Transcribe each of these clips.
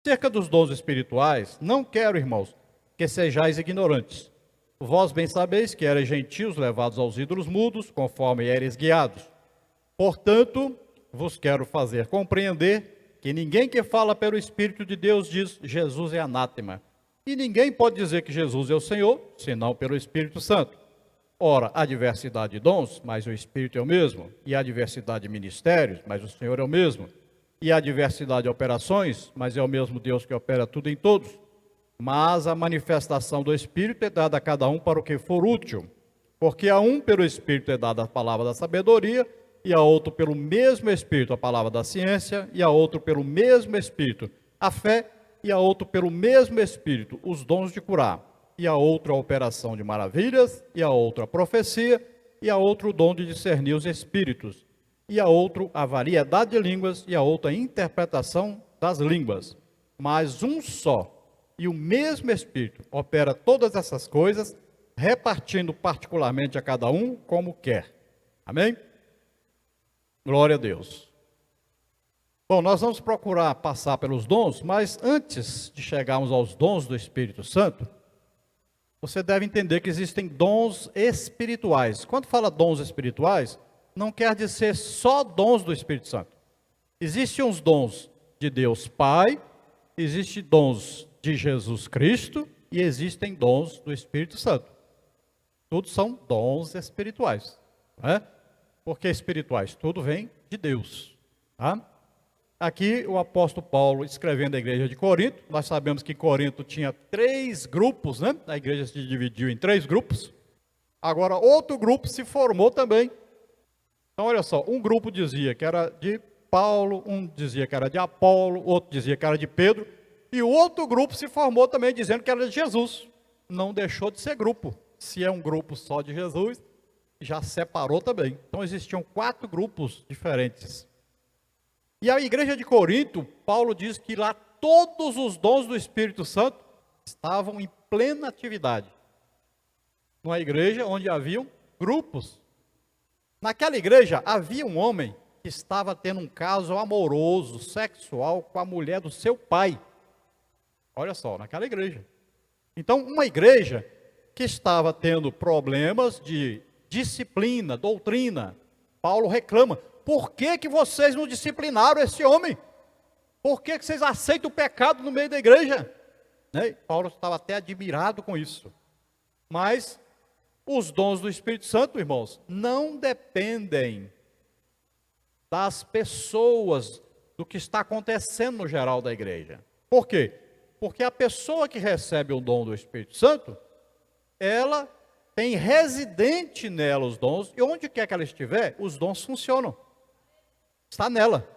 Cerca dos dons espirituais, não quero, irmãos, que sejais ignorantes. Vós bem sabeis que erais gentios levados aos ídolos mudos, conforme eres guiados. Portanto, vos quero fazer compreender que ninguém que fala pelo Espírito de Deus diz Jesus é anátema. E ninguém pode dizer que Jesus é o Senhor, senão pelo Espírito Santo. Ora, há diversidade de dons, mas o Espírito é o mesmo. E há diversidade de ministérios, mas o Senhor é o mesmo. E há diversidade de operações, mas é o mesmo Deus que opera tudo em todos. Mas a manifestação do Espírito é dada a cada um para o que for útil. Porque a um pelo Espírito é dada a palavra da sabedoria, e a outro pelo mesmo Espírito a palavra da ciência, e a outro pelo mesmo Espírito a fé, e a outro pelo mesmo Espírito os dons de curar, e a outro a operação de maravilhas, e a outro a profecia, e a outro o dom de discernir os espíritos, e a outro a variedade de línguas, e a outra a interpretação das línguas. Mas um só e o mesmo Espírito opera todas essas coisas, repartindo particularmente a cada um como quer. Amém? Glória a Deus. Bom, nós vamos procurar passar pelos dons, mas antes de chegarmos aos dons do Espírito Santo, você deve entender que existem dons espirituais. Quando fala dons espirituais, não quer dizer só dons do Espírito Santo. Existem os dons de Deus Pai, existem dons de Jesus Cristo e existem dons do Espírito Santo. Todos são dons espirituais, não é? Por que espirituais? Tudo vem de Deus, tá? Aqui o apóstolo Paulo escrevendo a igreja de Corinto, nós sabemos que Corinto tinha 3 grupos, né? A igreja se dividiu em 3 grupos. Agora outro grupo se formou também. Então olha só, um grupo dizia que era de Paulo, um dizia que era de Apolo, outro dizia que era de Pedro, e o outro grupo se formou também dizendo que era de Jesus. Não deixou de ser grupo. Se é um grupo só de Jesus, já separou também. Então existiam 4 grupos diferentes. E a igreja de Corinto, Paulo diz que lá todos os dons do Espírito Santo estavam em plena atividade. Numa igreja onde haviam grupos. Naquela igreja havia um homem que estava tendo um caso amoroso, sexual, com a mulher do seu pai. Olha só, naquela igreja. Então, uma igreja que estava tendo problemas de disciplina, doutrina. Paulo reclama. Por que que vocês não disciplinaram esse homem? Por que que vocês aceitam o pecado no meio da igreja? Né? Paulo estava até admirado com isso. Mas os dons do Espírito Santo, irmãos, não dependem das pessoas, do que está acontecendo no geral da igreja. Por quê? Porque a pessoa que recebe o dom do Espírito Santo, ela tem residente nela os dons, e onde quer que ela estiver, os dons funcionam. Está nela.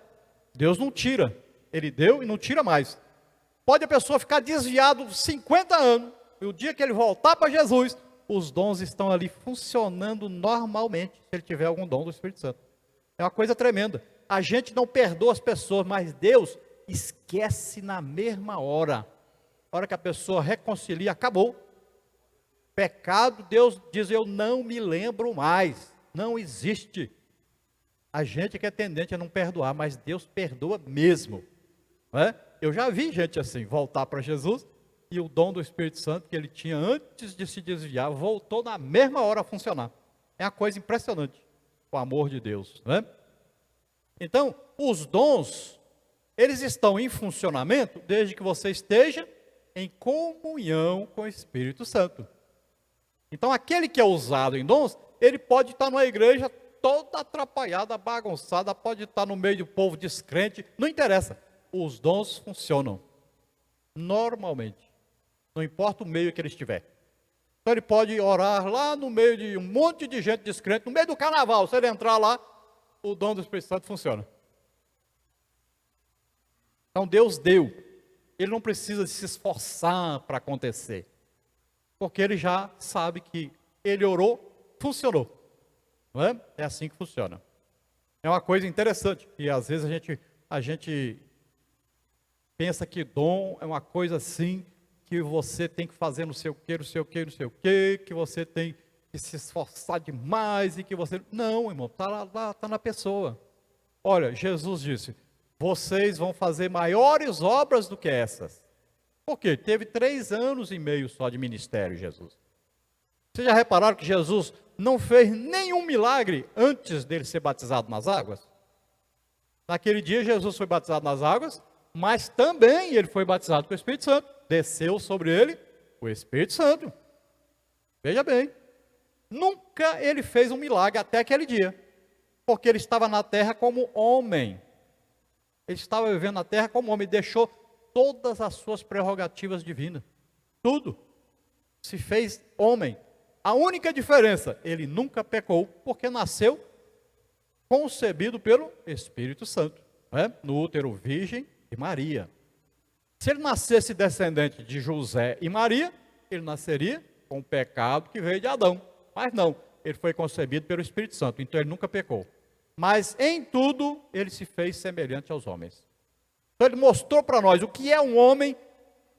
Deus não tira. Ele deu e não tira mais. Pode a pessoa ficar desviado 50 anos, e o dia que ele voltar para Jesus, os dons estão ali funcionando normalmente, se ele tiver algum dom do Espírito Santo. É uma coisa tremenda. A gente não perdoa as pessoas, mas Deus esquece na mesma hora. A hora que a pessoa reconcilia, acabou. Pecado, Deus diz, eu não me lembro mais. Não existe. A gente que é tendente a não perdoar, mas Deus perdoa mesmo. Não é? Eu já vi gente assim, voltar para Jesus, e o dom do Espírito Santo que ele tinha antes de se desviar, voltou na mesma hora a funcionar. É uma coisa impressionante, o amor de Deus. Não é? Então, os dons, eles estão em funcionamento desde que você esteja em comunhão com o Espírito Santo. Então, aquele que é usado em dons, ele pode estar numa igreja toda atrapalhada, bagunçada, pode estar no meio do povo descrente, não interessa. Os dons funcionam normalmente, não importa o meio que ele estiver. Então, ele pode orar lá no meio de um monte de gente descrente, no meio do carnaval, se ele entrar lá, o dom do Espírito Santo funciona. Então, Deus deu. Ele não precisa se esforçar para acontecer. Porque ele já sabe que ele orou, funcionou. Não é? É assim que funciona. É uma coisa interessante, que às vezes a gente pensa que dom é uma coisa assim, que você tem que fazer não sei o que, não sei o que, não sei o que você tem que se esforçar demais, e que você... Não, irmão, está lá, está na pessoa. Olha, Jesus disse, vocês vão fazer maiores obras do que essas. Por quê? Teve 3 anos e meio só de ministério, Jesus. Vocês já repararam que Jesus não fez nenhum milagre antes dele ser batizado nas águas? Naquele dia, Jesus foi batizado nas águas, mas também ele foi batizado com o Espírito Santo. Desceu sobre ele o Espírito Santo. Veja bem, nunca ele fez um milagre até aquele dia, porque ele estava na terra como homem. Ele estava vivendo na terra como homem, deixou todas as suas prerrogativas divinas. Tudo. Se fez homem. A única diferença, ele nunca pecou, porque nasceu concebido pelo Espírito Santo, no útero virgem de Maria. Se ele nascesse descendente de José e Maria, ele nasceria com o pecado que veio de Adão. Mas não, ele foi concebido pelo Espírito Santo, então ele nunca pecou. Mas em tudo, ele se fez semelhante aos homens. Então ele mostrou para nós o que é um homem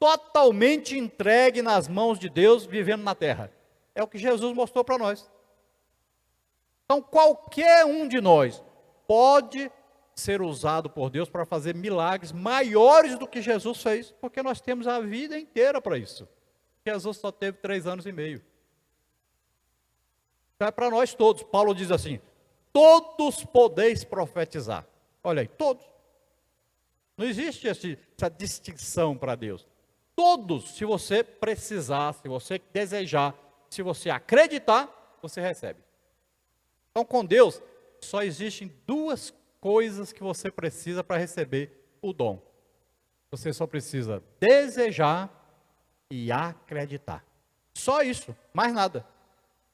totalmente entregue nas mãos de Deus, vivendo na terra. É o que Jesus mostrou para nós. Então qualquer um de nós pode ser usado por Deus para fazer milagres maiores do que Jesus fez, porque nós temos a vida inteira para isso. Jesus só teve 3 anos e meio. Então é para nós todos. Paulo diz assim: todos podeis profetizar. Olha aí, todos. Não existe essa distinção para Deus. Todos, se você precisar, se você desejar, se você acreditar, você recebe. Então, com Deus, só existem 2 coisas que você precisa para receber o dom. Você só precisa desejar e acreditar. Só isso, mais nada.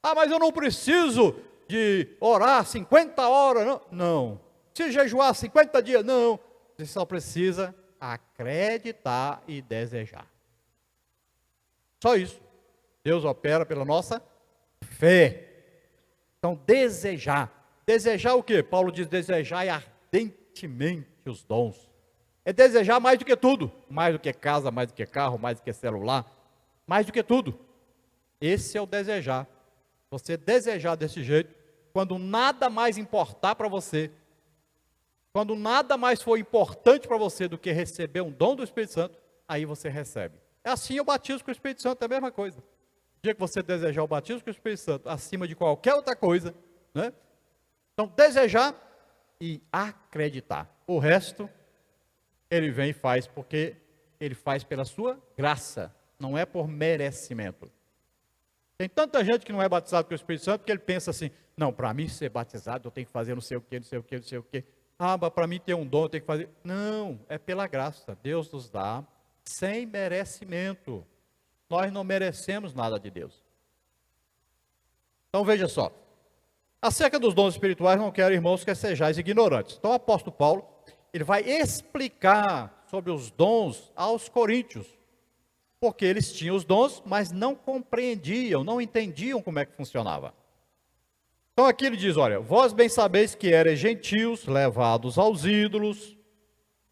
Ah, mas eu não preciso de orar 50 horas, não. Não. Se jejuar 50 dias, não. Você só precisa acreditar e desejar. Só isso. Deus opera pela nossa fé. Então, desejar. Desejar o quê? Paulo diz: desejar ardentemente os dons. É desejar mais do que tudo. Mais do que casa, mais do que carro, mais do que celular. Mais do que tudo. Esse é o desejar. Você desejar desse jeito, quando nada mais importar para você, quando nada mais for importante para você do que receber um dom do Espírito Santo, aí você recebe. É assim o batismo com o Espírito Santo, é a mesma coisa. O dia que você desejar o batismo com o Espírito Santo, acima de qualquer outra coisa, né? Então, desejar e acreditar. O resto, ele vem e faz, porque ele faz pela sua graça, não é por merecimento. Tem tanta gente que não é batizado com o Espírito Santo, que ele pensa assim: não, para mim ser batizado, eu tenho que fazer não sei o que, não sei o que, não sei o que. Ah, mas para mim ter um dom, eu tenho que fazer. Não, é pela graça. Deus nos dá sem merecimento. Nós não merecemos nada de Deus. Então veja só. Acerca dos dons espirituais, não quero, irmãos, que sejais ignorantes. Então o apóstolo Paulo, ele vai explicar sobre os dons aos coríntios. Porque eles tinham os dons, mas não compreendiam, não entendiam como é que funcionava. Então aqui ele diz: olha, vós bem sabeis que eres gentios, levados aos ídolos,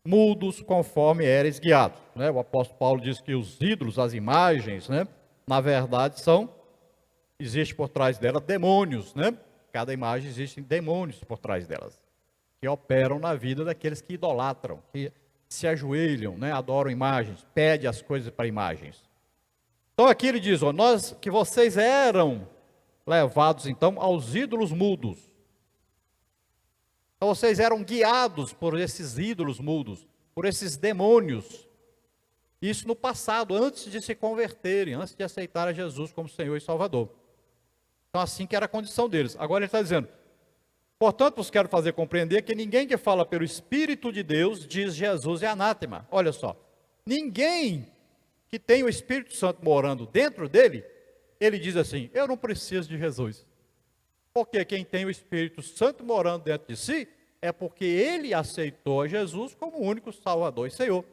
mudos, conforme eres guiados. Né? O apóstolo Paulo diz que os ídolos, as imagens, né, na verdade existe por trás dela demônios, né? Cada imagem existem demônios por trás delas, que operam na vida daqueles que idolatram, que se ajoelham, né, adoram imagens, pedem as coisas para imagens. Então aqui ele diz: ó, nós, que vocês eram levados então aos ídolos mudos. Então vocês eram guiados por esses ídolos mudos, por esses demônios. Isso no passado, antes de se converterem, antes de aceitar a Jesus como Senhor e Salvador. Então assim que era a condição deles. Agora ele está dizendo: portanto, vos quero fazer compreender que ninguém que fala pelo Espírito de Deus diz Jesus é anátema. Olha só, ninguém que tem o Espírito Santo morando dentro dele, ele diz assim: eu não preciso de Jesus. Porque quem tem o Espírito Santo morando dentro de si, é porque ele aceitou a Jesus como o único Salvador e Senhor.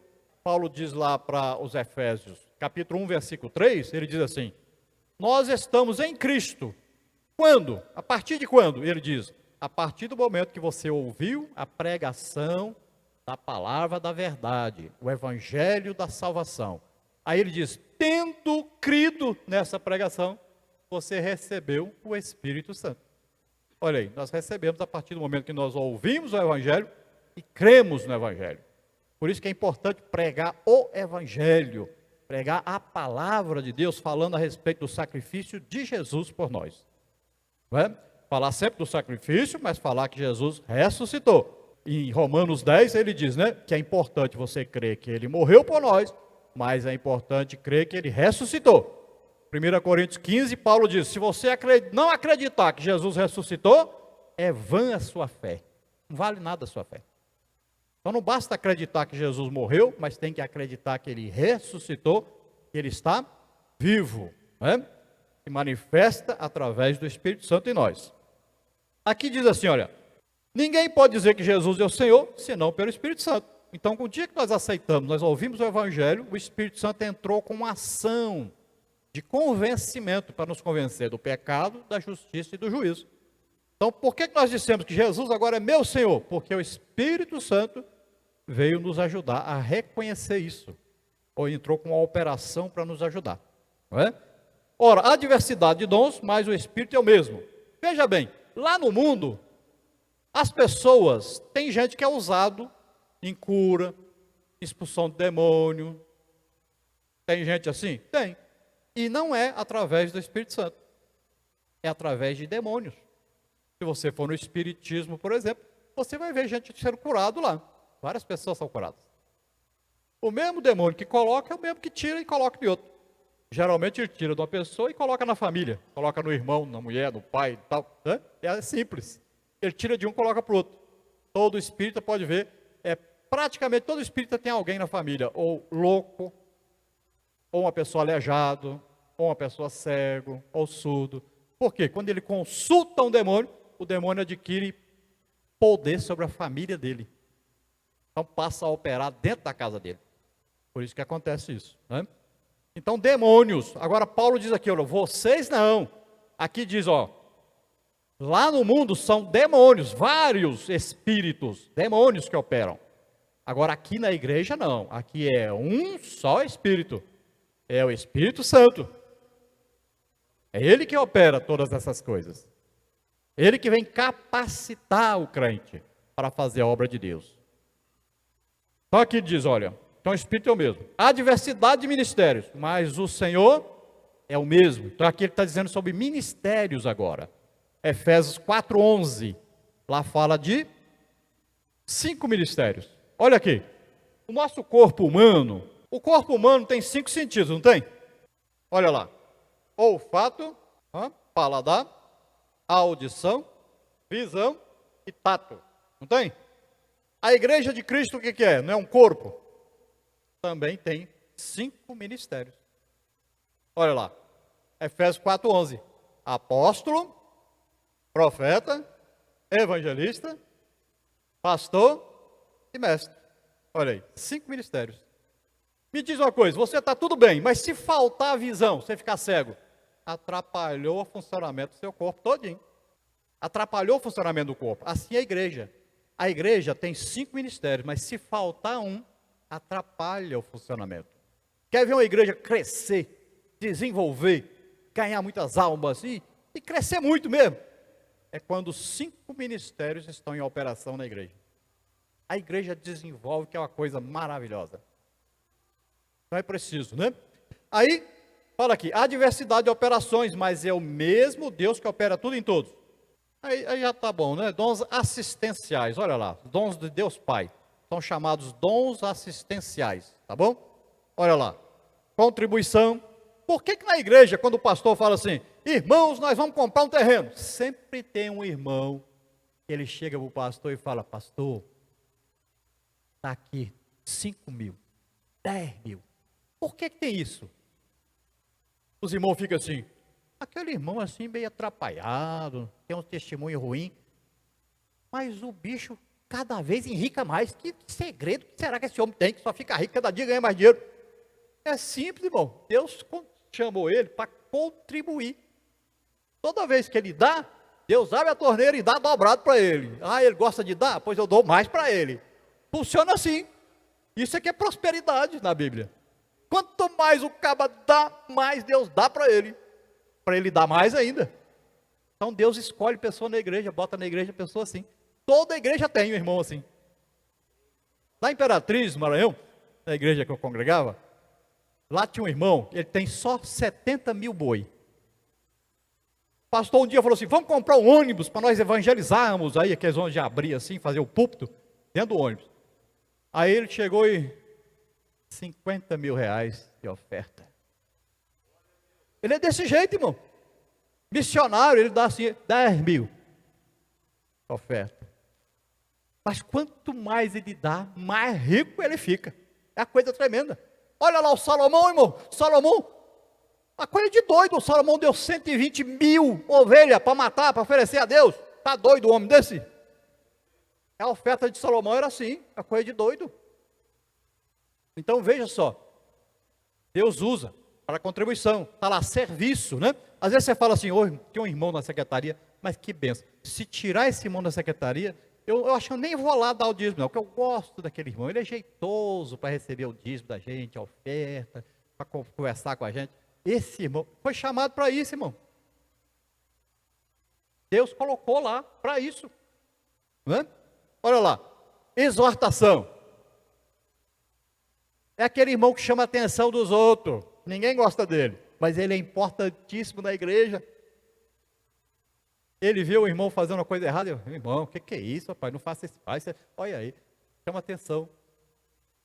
Paulo diz lá para os Efésios, capítulo 1, versículo 3, ele diz assim: nós estamos em Cristo. Quando? A partir de quando? Ele diz: a partir do momento que você ouviu a pregação da palavra da verdade, o evangelho da salvação. Aí ele diz: tendo crido nessa pregação, você recebeu o Espírito Santo. Olha aí, nós recebemos a partir do momento que nós ouvimos o evangelho, e cremos no Evangelho. Por isso que é importante pregar o Evangelho, pregar a palavra de Deus, falando a respeito do sacrifício de Jesus por nós. Não é? Falar sempre do sacrifício, mas falar que Jesus ressuscitou. Em Romanos 10 ele diz, né, que é importante você crer que ele morreu por nós, mas é importante crer que ele ressuscitou. 1 Coríntios 15, Paulo diz, se você não acreditar que Jesus ressuscitou, é vã a sua fé. Não vale nada a sua fé. Então não basta acreditar que Jesus morreu, mas tem que acreditar que ele ressuscitou, que ele está vivo, né? Se manifesta através do Espírito Santo em nós. Aqui diz assim, olha, ninguém pode dizer que Jesus é o Senhor, senão pelo Espírito Santo. Então, o dia que nós aceitamos, nós ouvimos o Evangelho, o Espírito Santo entrou com uma ação de convencimento para nos convencer do pecado, da justiça e do juízo. Então, por que nós dissemos que Jesus agora é meu Senhor? Porque o Espírito Santo veio nos ajudar a reconhecer isso, ou entrou com uma operação para nos ajudar, não é? Ora, há diversidade de dons, mas o Espírito é o mesmo. Veja bem, lá no mundo, as pessoas, tem gente que é usado em cura, expulsão de demônio, tem gente assim? Tem. E não é através do Espírito Santo, é através de demônios. Se você for no Espiritismo, por exemplo, você vai ver gente sendo curado lá. Várias pessoas são curadas. O mesmo demônio que coloca é o mesmo que tira e coloca em outro. Geralmente ele tira de uma pessoa e coloca na família. Coloca no irmão, na mulher, no pai e tal. Né? É simples. Ele tira de um e coloca para o outro. Todo espírita pode ver. Praticamente todo espírita tem alguém na família. Ou louco, ou uma pessoa aleijado, ou uma pessoa cego, ou surdo. Por quê? Quando ele consulta um demônio, o demônio adquire poder sobre a família dele. Então passa a operar dentro da casa dele. Por isso que acontece isso, né? Então demônios, agora Paulo diz aqui, olha, vocês não. Aqui diz, ó, lá no mundo são demônios, vários espíritos, demônios que operam. Agora aqui na igreja não, aqui é um só Espírito, é o Espírito Santo. É Ele que opera todas essas coisas. Ele que vem capacitar o crente para fazer a obra de Deus. Então aqui diz, olha, então o Espírito é o mesmo. Há diversidade de ministérios, mas o Senhor é o mesmo. Então aqui ele está dizendo sobre ministérios agora. Efésios 4:11, lá fala de 5 ministérios. Olha aqui, o nosso corpo humano, o corpo humano tem 5 sentidos, não tem? Olha lá, olfato, paladar, audição, visão e tato, não tem? A igreja de Cristo o que é? Não é um corpo? Também tem 5 ministérios. Olha lá, Efésios 4:11, apóstolo, profeta, evangelista, pastor e mestre. Olha aí, 5 ministérios. Me diz uma coisa, você está tudo bem, mas se faltar a visão, você ficar cego, atrapalhou o funcionamento do seu corpo todinho. Atrapalhou o funcionamento do corpo. Assim é a igreja. A igreja tem 5 ministérios, mas se faltar um, atrapalha o funcionamento. Quer ver uma igreja crescer, desenvolver, ganhar muitas almas e crescer muito mesmo? É quando 5 ministérios estão em operação na igreja. A igreja desenvolve, que é uma coisa maravilhosa. Não é preciso, né? Aí, fala aqui, há diversidade de operações, mas é o mesmo Deus que opera tudo em todos. Aí já está bom, né? Dons assistenciais, olha lá, dons de Deus Pai. São chamados dons assistenciais, tá bom? Olha lá, contribuição. Por que na igreja, quando o pastor fala assim, irmãos, nós vamos comprar um terreno? Sempre tem um irmão, que ele chega para o pastor e fala, pastor, está aqui 5 mil, 10 mil. Por que tem isso? Os irmãos ficam assim, aquele irmão assim meio atrapalhado, tem um testemunho ruim, mas o bicho cada vez enrica mais. Que segredo que será que esse homem tem, que só fica rico, cada dia ganha mais dinheiro? É simples, irmão. Deus chamou ele para contribuir. Toda vez que ele dá, Deus abre a torneira e dá dobrado para ele. Ah, ele gosta de dar? Pois eu dou mais para ele. Funciona assim. Isso aqui é prosperidade na Bíblia. Quanto mais o caba dá, mais Deus dá para ele dar mais ainda. Então Deus escolhe pessoa na igreja, bota na igreja pessoa assim. Toda igreja tem um irmão assim. Na Imperatriz, Maranhão, na igreja que eu congregava, lá tinha um irmão, ele tem só 70 mil boi. O pastor um dia falou assim, vamos comprar um ônibus para nós evangelizarmos aí, aqueles ônibus de abrir assim, fazer o púlpito dentro do ônibus. Aí ele chegou e 50 mil reais de oferta. Ele é desse jeito, irmão. Missionário, ele dá assim, 10 mil oferta. Mas quanto mais ele dá, mais rico ele fica. É uma coisa tremenda. Olha lá o Salomão, irmão. Salomão, uma coisa de doido. O Salomão deu 120 mil ovelhas para matar, para oferecer a Deus. Está doido o homem desse? A oferta de Salomão era assim, uma coisa de doido. Então veja só. Deus usa para contribuição. Está lá, serviço, né? Às vezes você fala assim, tem um irmão na secretaria, mas que benção. Se tirar esse irmão da secretaria, eu acho que eu nem vou lá dar o dízimo, não, porque eu gosto daquele irmão, ele é jeitoso para receber o dízimo da gente, a oferta, para conversar com a gente. Esse irmão foi chamado para isso, irmão. Deus colocou lá para isso. Não é? Olha lá, exortação. É aquele irmão que chama a atenção dos outros, ninguém gosta dele, mas ele é importantíssimo na igreja. Ele viu o irmão fazendo uma coisa errada, eu, irmão, o que é isso, rapaz, não faça isso, olha aí, chama atenção.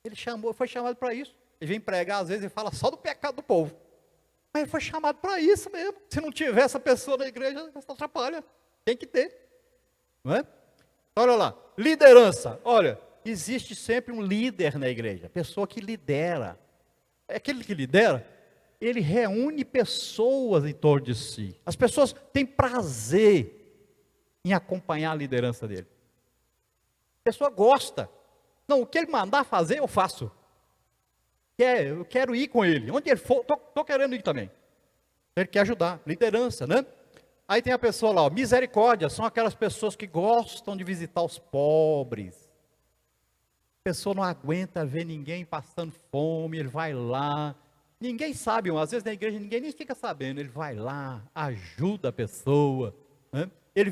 Ele foi chamado para isso. Ele vem pregar, às vezes, e fala só do pecado do povo. Mas ele foi chamado para isso mesmo. Se não tiver essa pessoa na igreja, você atrapalha. Tem que ter. Não é? Olha lá, liderança. Olha, existe sempre um líder na igreja, pessoa que lidera. É aquele que lidera, ele reúne pessoas em torno de si. As pessoas têm prazer em acompanhar a liderança dele. A pessoa gosta. Não, o que ele mandar fazer, eu faço. Eu quero ir com ele. Onde ele for, estou querendo ir também. Ele quer ajudar. Liderança, né? Aí tem a pessoa lá, ó, misericórdia. São aquelas pessoas que gostam de visitar os pobres. A pessoa não aguenta ver ninguém passando fome, ele vai lá. Ninguém sabe, às vezes na igreja ninguém nem fica sabendo. Ele vai lá, ajuda a pessoa, né? Ele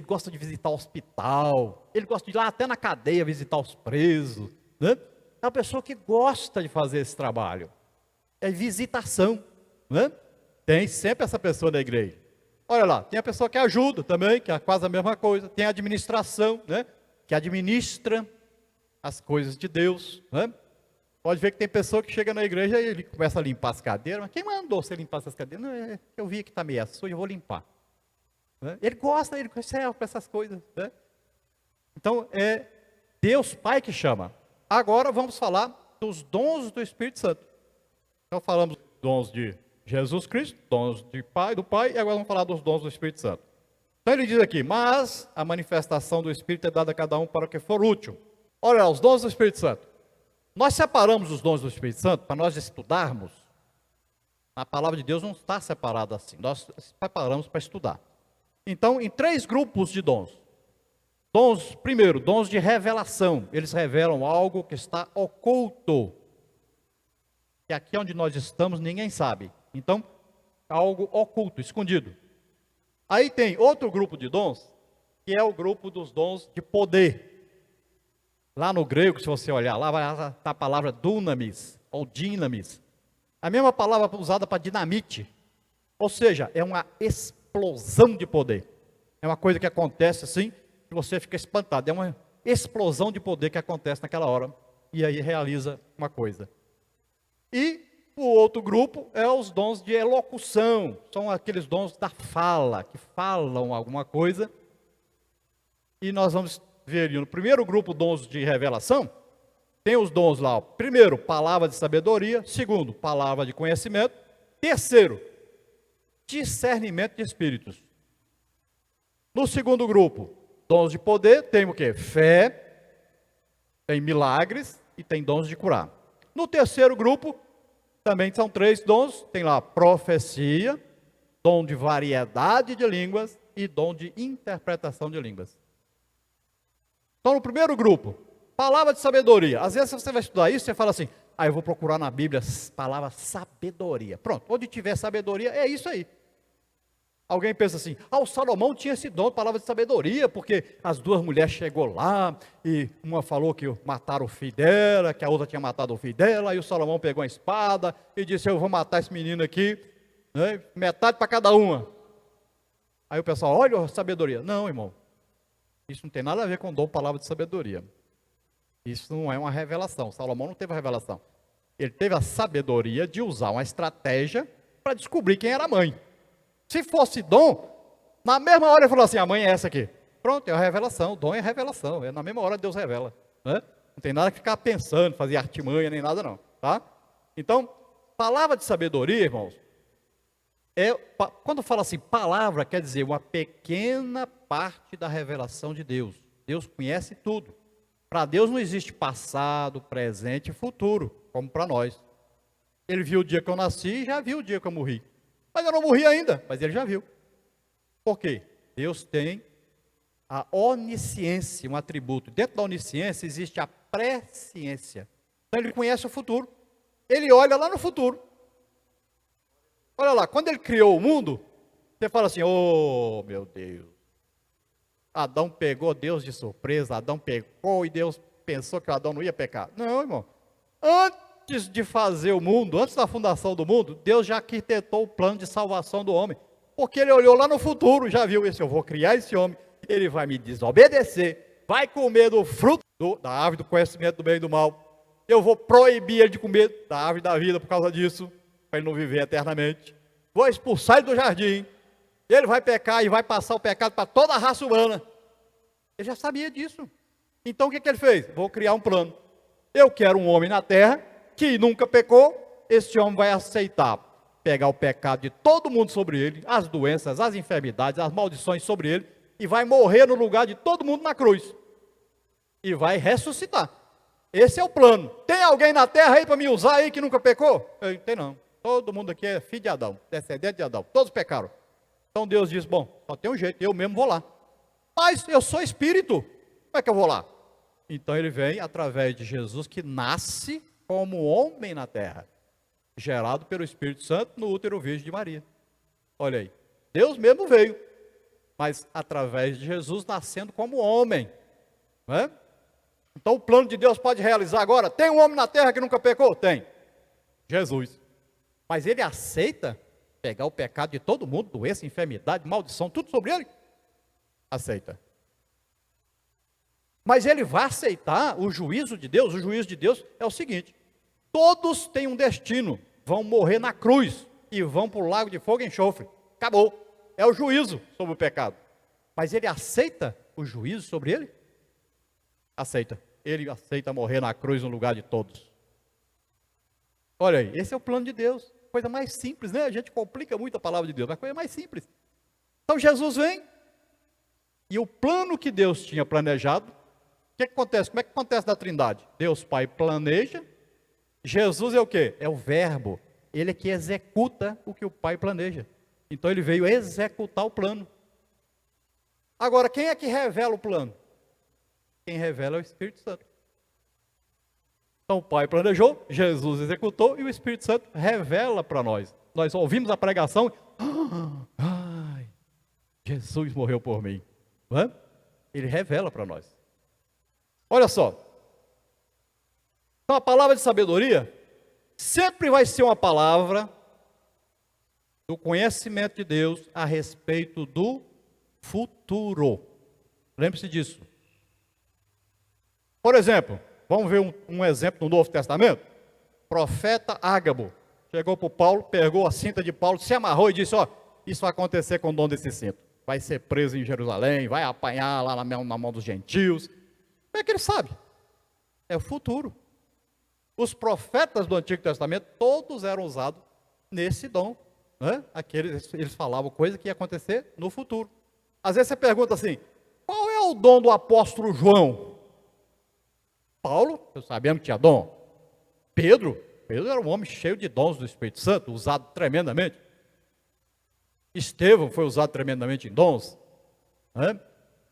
gosta de visitar o hospital, ele gosta de ir lá até na cadeia visitar os presos, né? É uma pessoa que gosta de fazer esse trabalho. É visitação, né? Tem sempre essa pessoa na igreja. Olha lá, tem a pessoa que ajuda também, que é quase a mesma coisa. Tem a administração, né? Que administra as coisas de Deus, né? Pode ver que tem pessoa que chega na igreja e ele começa a limpar as cadeiras. Mas quem mandou você limpar essas cadeiras? Não, eu vi que está meio sujo, eu vou limpar. Né? Ele gosta, ele serve para essas coisas. Né? Então, é Deus Pai que chama. Agora vamos falar dos dons do Espírito Santo. Então falamos dos dons de Jesus Cristo, dons do Pai, e agora vamos falar dos dons do Espírito Santo. Então ele diz aqui, mas a manifestação do Espírito é dada a cada um para o que for útil. Olha lá, os dons do Espírito Santo. Nós separamos os dons do Espírito Santo para nós estudarmos. A palavra de Deus não está separada assim. Nós separamos para estudar. Então, em 3 grupos de dons. Primeiro, dons de revelação. Eles revelam algo que está oculto. E aqui onde nós estamos, ninguém sabe. Então, algo oculto, escondido. Aí tem outro grupo de dons, que é o grupo dos dons de poder. Lá no grego, se você olhar, lá vai estar a palavra dunamis, ou dinamis. A mesma palavra usada para dinamite. Ou seja, é uma explosão de poder. É uma coisa que acontece assim, que você fica espantado. É uma explosão de poder que acontece naquela hora. E aí realiza uma coisa. E o outro grupo é os dons de elocução. São aqueles dons da fala, que falam alguma coisa. E nós vamos ver no primeiro grupo, dons de revelação. Tem os dons lá. Primeiro, palavra de sabedoria. Segundo, palavra de conhecimento. Terceiro, discernimento de espíritos. No segundo grupo, dons de poder, tem o quê? Fé, tem milagres e tem dons de curar. No terceiro grupo, também são 3 dons. Tem lá profecia, dom de variedade de línguas e dom de interpretação de línguas. Então, no primeiro grupo, palavra de sabedoria. Às vezes você vai estudar isso, você fala assim, eu vou procurar na Bíblia a palavra sabedoria. Pronto, onde tiver sabedoria, é isso aí. Alguém pensa assim, o Salomão tinha esse dom de palavra de sabedoria, porque as duas mulheres chegou lá, e uma falou que mataram o filho dela, que a outra tinha matado o filho dela, aí o Salomão pegou uma espada e disse, eu vou matar esse menino aqui, né, metade para cada uma. Aí o pessoal, olha a sabedoria. Não, irmão, isso não tem nada a ver com dom de palavra de sabedoria. Isso não é uma revelação. Salomão não teve a revelação. Ele teve a sabedoria de usar uma estratégia para descobrir quem era a mãe. Se fosse dom, na mesma hora ele falou assim, a mãe é essa aqui. Pronto, é a revelação, o dom é a revelação. Na mesma hora Deus revela. Né? Não tem nada que ficar pensando, fazer artimanha, nem nada não. Tá? Então, palavra de sabedoria, irmãos, quando fala assim, palavra, quer dizer uma pequena parte da revelação de Deus. Deus conhece tudo. Para Deus não existe passado, presente e futuro, como para nós. Ele viu o dia que eu nasci e já viu o dia que eu morri. Mas eu não morri ainda, mas ele já viu. Por quê? Deus tem a onisciência, um atributo. Dentro da onisciência existe a presciência. Então ele conhece o futuro. Ele olha lá no futuro. Olha lá, quando ele criou o mundo, você fala assim, oh meu Deus. Adão pegou Deus de surpresa, Adão pecou e Deus pensou que o Adão não ia pecar. Não, irmão. Antes de fazer o mundo, antes da fundação do mundo, Deus já arquitetou o plano de salvação do homem. Porque ele olhou lá no futuro, já viu isso, eu vou criar esse homem, ele vai me desobedecer, vai comer do fruto da árvore do conhecimento do bem e do mal. Eu vou proibir ele de comer da árvore da vida por causa disso, para ele não viver eternamente. Vou expulsar ele do jardim. Ele vai pecar e vai passar o pecado para toda a raça humana. Ele já sabia disso. Então o que ele fez? Vou criar um plano. Eu quero um homem na terra que nunca pecou. Esse homem vai aceitar pegar o pecado de todo mundo sobre ele, as doenças, as enfermidades, as maldições sobre ele, e vai morrer no lugar de todo mundo na cruz. E vai ressuscitar. Esse é o plano. Tem alguém na terra aí para me usar aí que nunca pecou? Tem não. Todo mundo aqui é filho de Adão, descendente de Adão. Todos pecaram. Então Deus diz, bom, só tem um jeito, eu mesmo vou lá. Mas eu sou espírito, como é que eu vou lá? Então ele vem através de Jesus que nasce como homem na terra, gerado pelo Espírito Santo no útero virgem de Maria. Olha aí, Deus mesmo veio, mas através de Jesus nascendo como homem. Não é? Então o plano de Deus pode realizar agora. Tem um homem na terra que nunca pecou? Tem, Jesus. Mas ele aceita pegar o pecado de todo mundo, doença, enfermidade, maldição, tudo sobre ele? Aceita. Mas ele vai aceitar o juízo de Deus. O juízo de Deus é o seguinte: todos têm um destino, vão morrer na cruz e vão para o lago de fogo e enxofre. Acabou. É o juízo sobre o pecado. Mas ele aceita o juízo sobre ele? Aceita. Ele aceita morrer na cruz no lugar de todos. Olha aí, esse é o plano de Deus. Coisa mais simples, né? A gente complica muito a palavra de Deus, mas coisa mais simples. Então Jesus vem, e o plano que Deus tinha planejado, o que acontece? Como é que acontece na Trindade? Deus Pai planeja, Jesus é o quê? É o verbo, ele é que executa o que o Pai planeja. Então ele veio executar o plano. Agora, quem é que revela o plano? Quem revela é o Espírito Santo. Então o Pai planejou, Jesus executou e o Espírito Santo revela para nós. Nós ouvimos a pregação, ai, Jesus morreu por mim. Não é? Ele revela para nós. Olha só. Então a palavra de sabedoria sempre vai ser uma palavra do conhecimento de Deus a respeito do futuro. Lembre-se disso. Por exemplo, vamos ver um exemplo no Novo Testamento. Profeta Ágabo chegou para Paulo, pegou a cinta de Paulo, se amarrou e disse, ó, isso vai acontecer com o dono desse cinto. Vai ser preso em Jerusalém, vai apanhar lá na mão dos gentios. Como é que ele sabe? É o futuro. Os profetas do Antigo Testamento, todos eram usados nesse dom. Né? Eles falavam coisa que ia acontecer no futuro. Às vezes você pergunta assim, qual é o dom do apóstolo João? Paulo, sabemos que tinha dom. Pedro era um homem cheio de dons do Espírito Santo, usado tremendamente. Estevão foi usado tremendamente em dons. Né?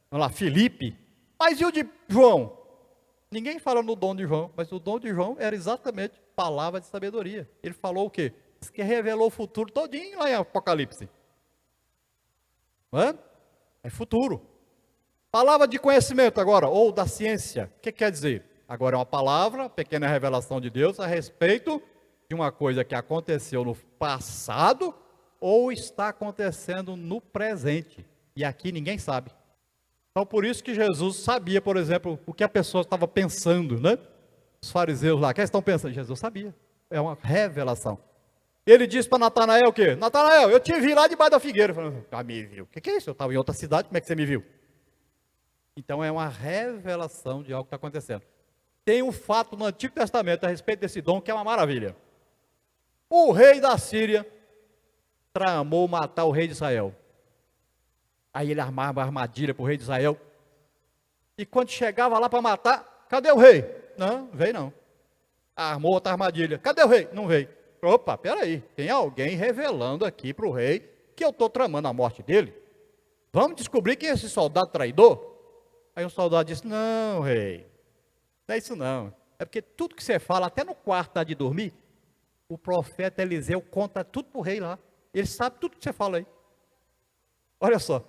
Vamos lá, Filipe. Mas e o de João? Ninguém fala no dom de João, mas o dom de João era exatamente palavra de sabedoria. Ele falou o quê? Diz que revelou o futuro todinho lá em Apocalipse. não é? É futuro. Palavra de conhecimento agora, ou da ciência. O que quer dizer? Agora é uma palavra, pequena revelação de Deus a respeito de uma coisa que aconteceu no passado ou está acontecendo no presente. E aqui ninguém sabe. Então por isso que Jesus sabia, por exemplo, o que a pessoa estava pensando, né? Os fariseus lá, o que eles estão pensando? Jesus sabia. É uma revelação. Ele disse para Natanael o quê? Natanael, eu te vi lá debaixo da figueira. Falei, me viu. O que é isso? Eu estava em outra cidade, como é que você me viu? Então é uma revelação de algo que está acontecendo. Tem um fato no Antigo Testamento a respeito desse dom que é uma maravilha. O rei da Síria tramou matar o rei de Israel. Aí ele armava uma armadilha para o rei de Israel. E quando chegava lá para matar, cadê o rei? Não, veio não. Armou outra armadilha. Cadê o rei? Não veio. Opa, peraí. Tem alguém revelando aqui para o rei que eu estou tramando a morte dele. Vamos descobrir quem é esse soldado traidor? Aí o soldado disse, não, rei, não é isso não. É porque tudo que você fala, até no quarto de dormir, o profeta Eliseu conta tudo para o rei lá. Ele sabe tudo que você fala aí. Olha só,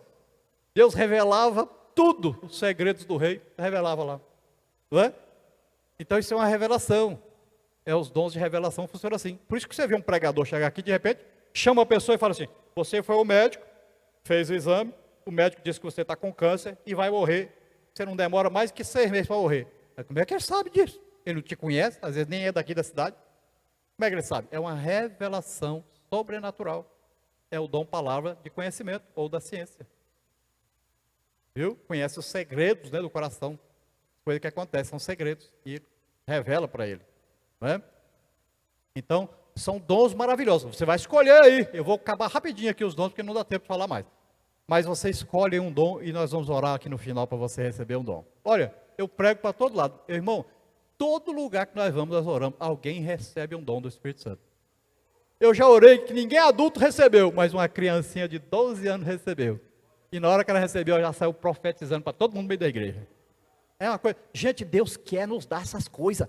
Deus revelava tudo, os segredos do rei, revelava lá. Não é? Então isso é uma revelação. Os dons de revelação funcionam assim. Por isso que você vê um pregador chegar aqui, de repente, chama a pessoa e fala assim, você foi ao médico, fez o exame, o médico disse que você está com câncer e vai morrer. Você não demora mais que 6 meses para morrer. Mas como é que ele sabe disso? Ele não te conhece, às vezes nem é daqui da cidade. Como é que ele sabe? É uma revelação sobrenatural. É o dom palavra de conhecimento ou da ciência. Viu? Conhece os segredos, né, do coração. Coisas que acontecem, são segredos. E revela para ele. Não é? Então, são dons maravilhosos. Você vai escolher aí. Eu vou acabar rapidinho aqui os dons, porque não dá tempo de falar mais. Mas você escolhe um dom e nós vamos orar aqui no final para você receber um dom. Olha, eu prego para todo lado. Irmão, todo lugar que nós vamos, nós oramos. Alguém recebe um dom do Espírito Santo. Eu já orei que ninguém adulto recebeu, mas uma criancinha de 12 anos recebeu. E na hora que ela recebeu, ela já saiu profetizando para todo mundo no meio da igreja. É uma coisa. Gente, Deus quer nos dar essas coisas.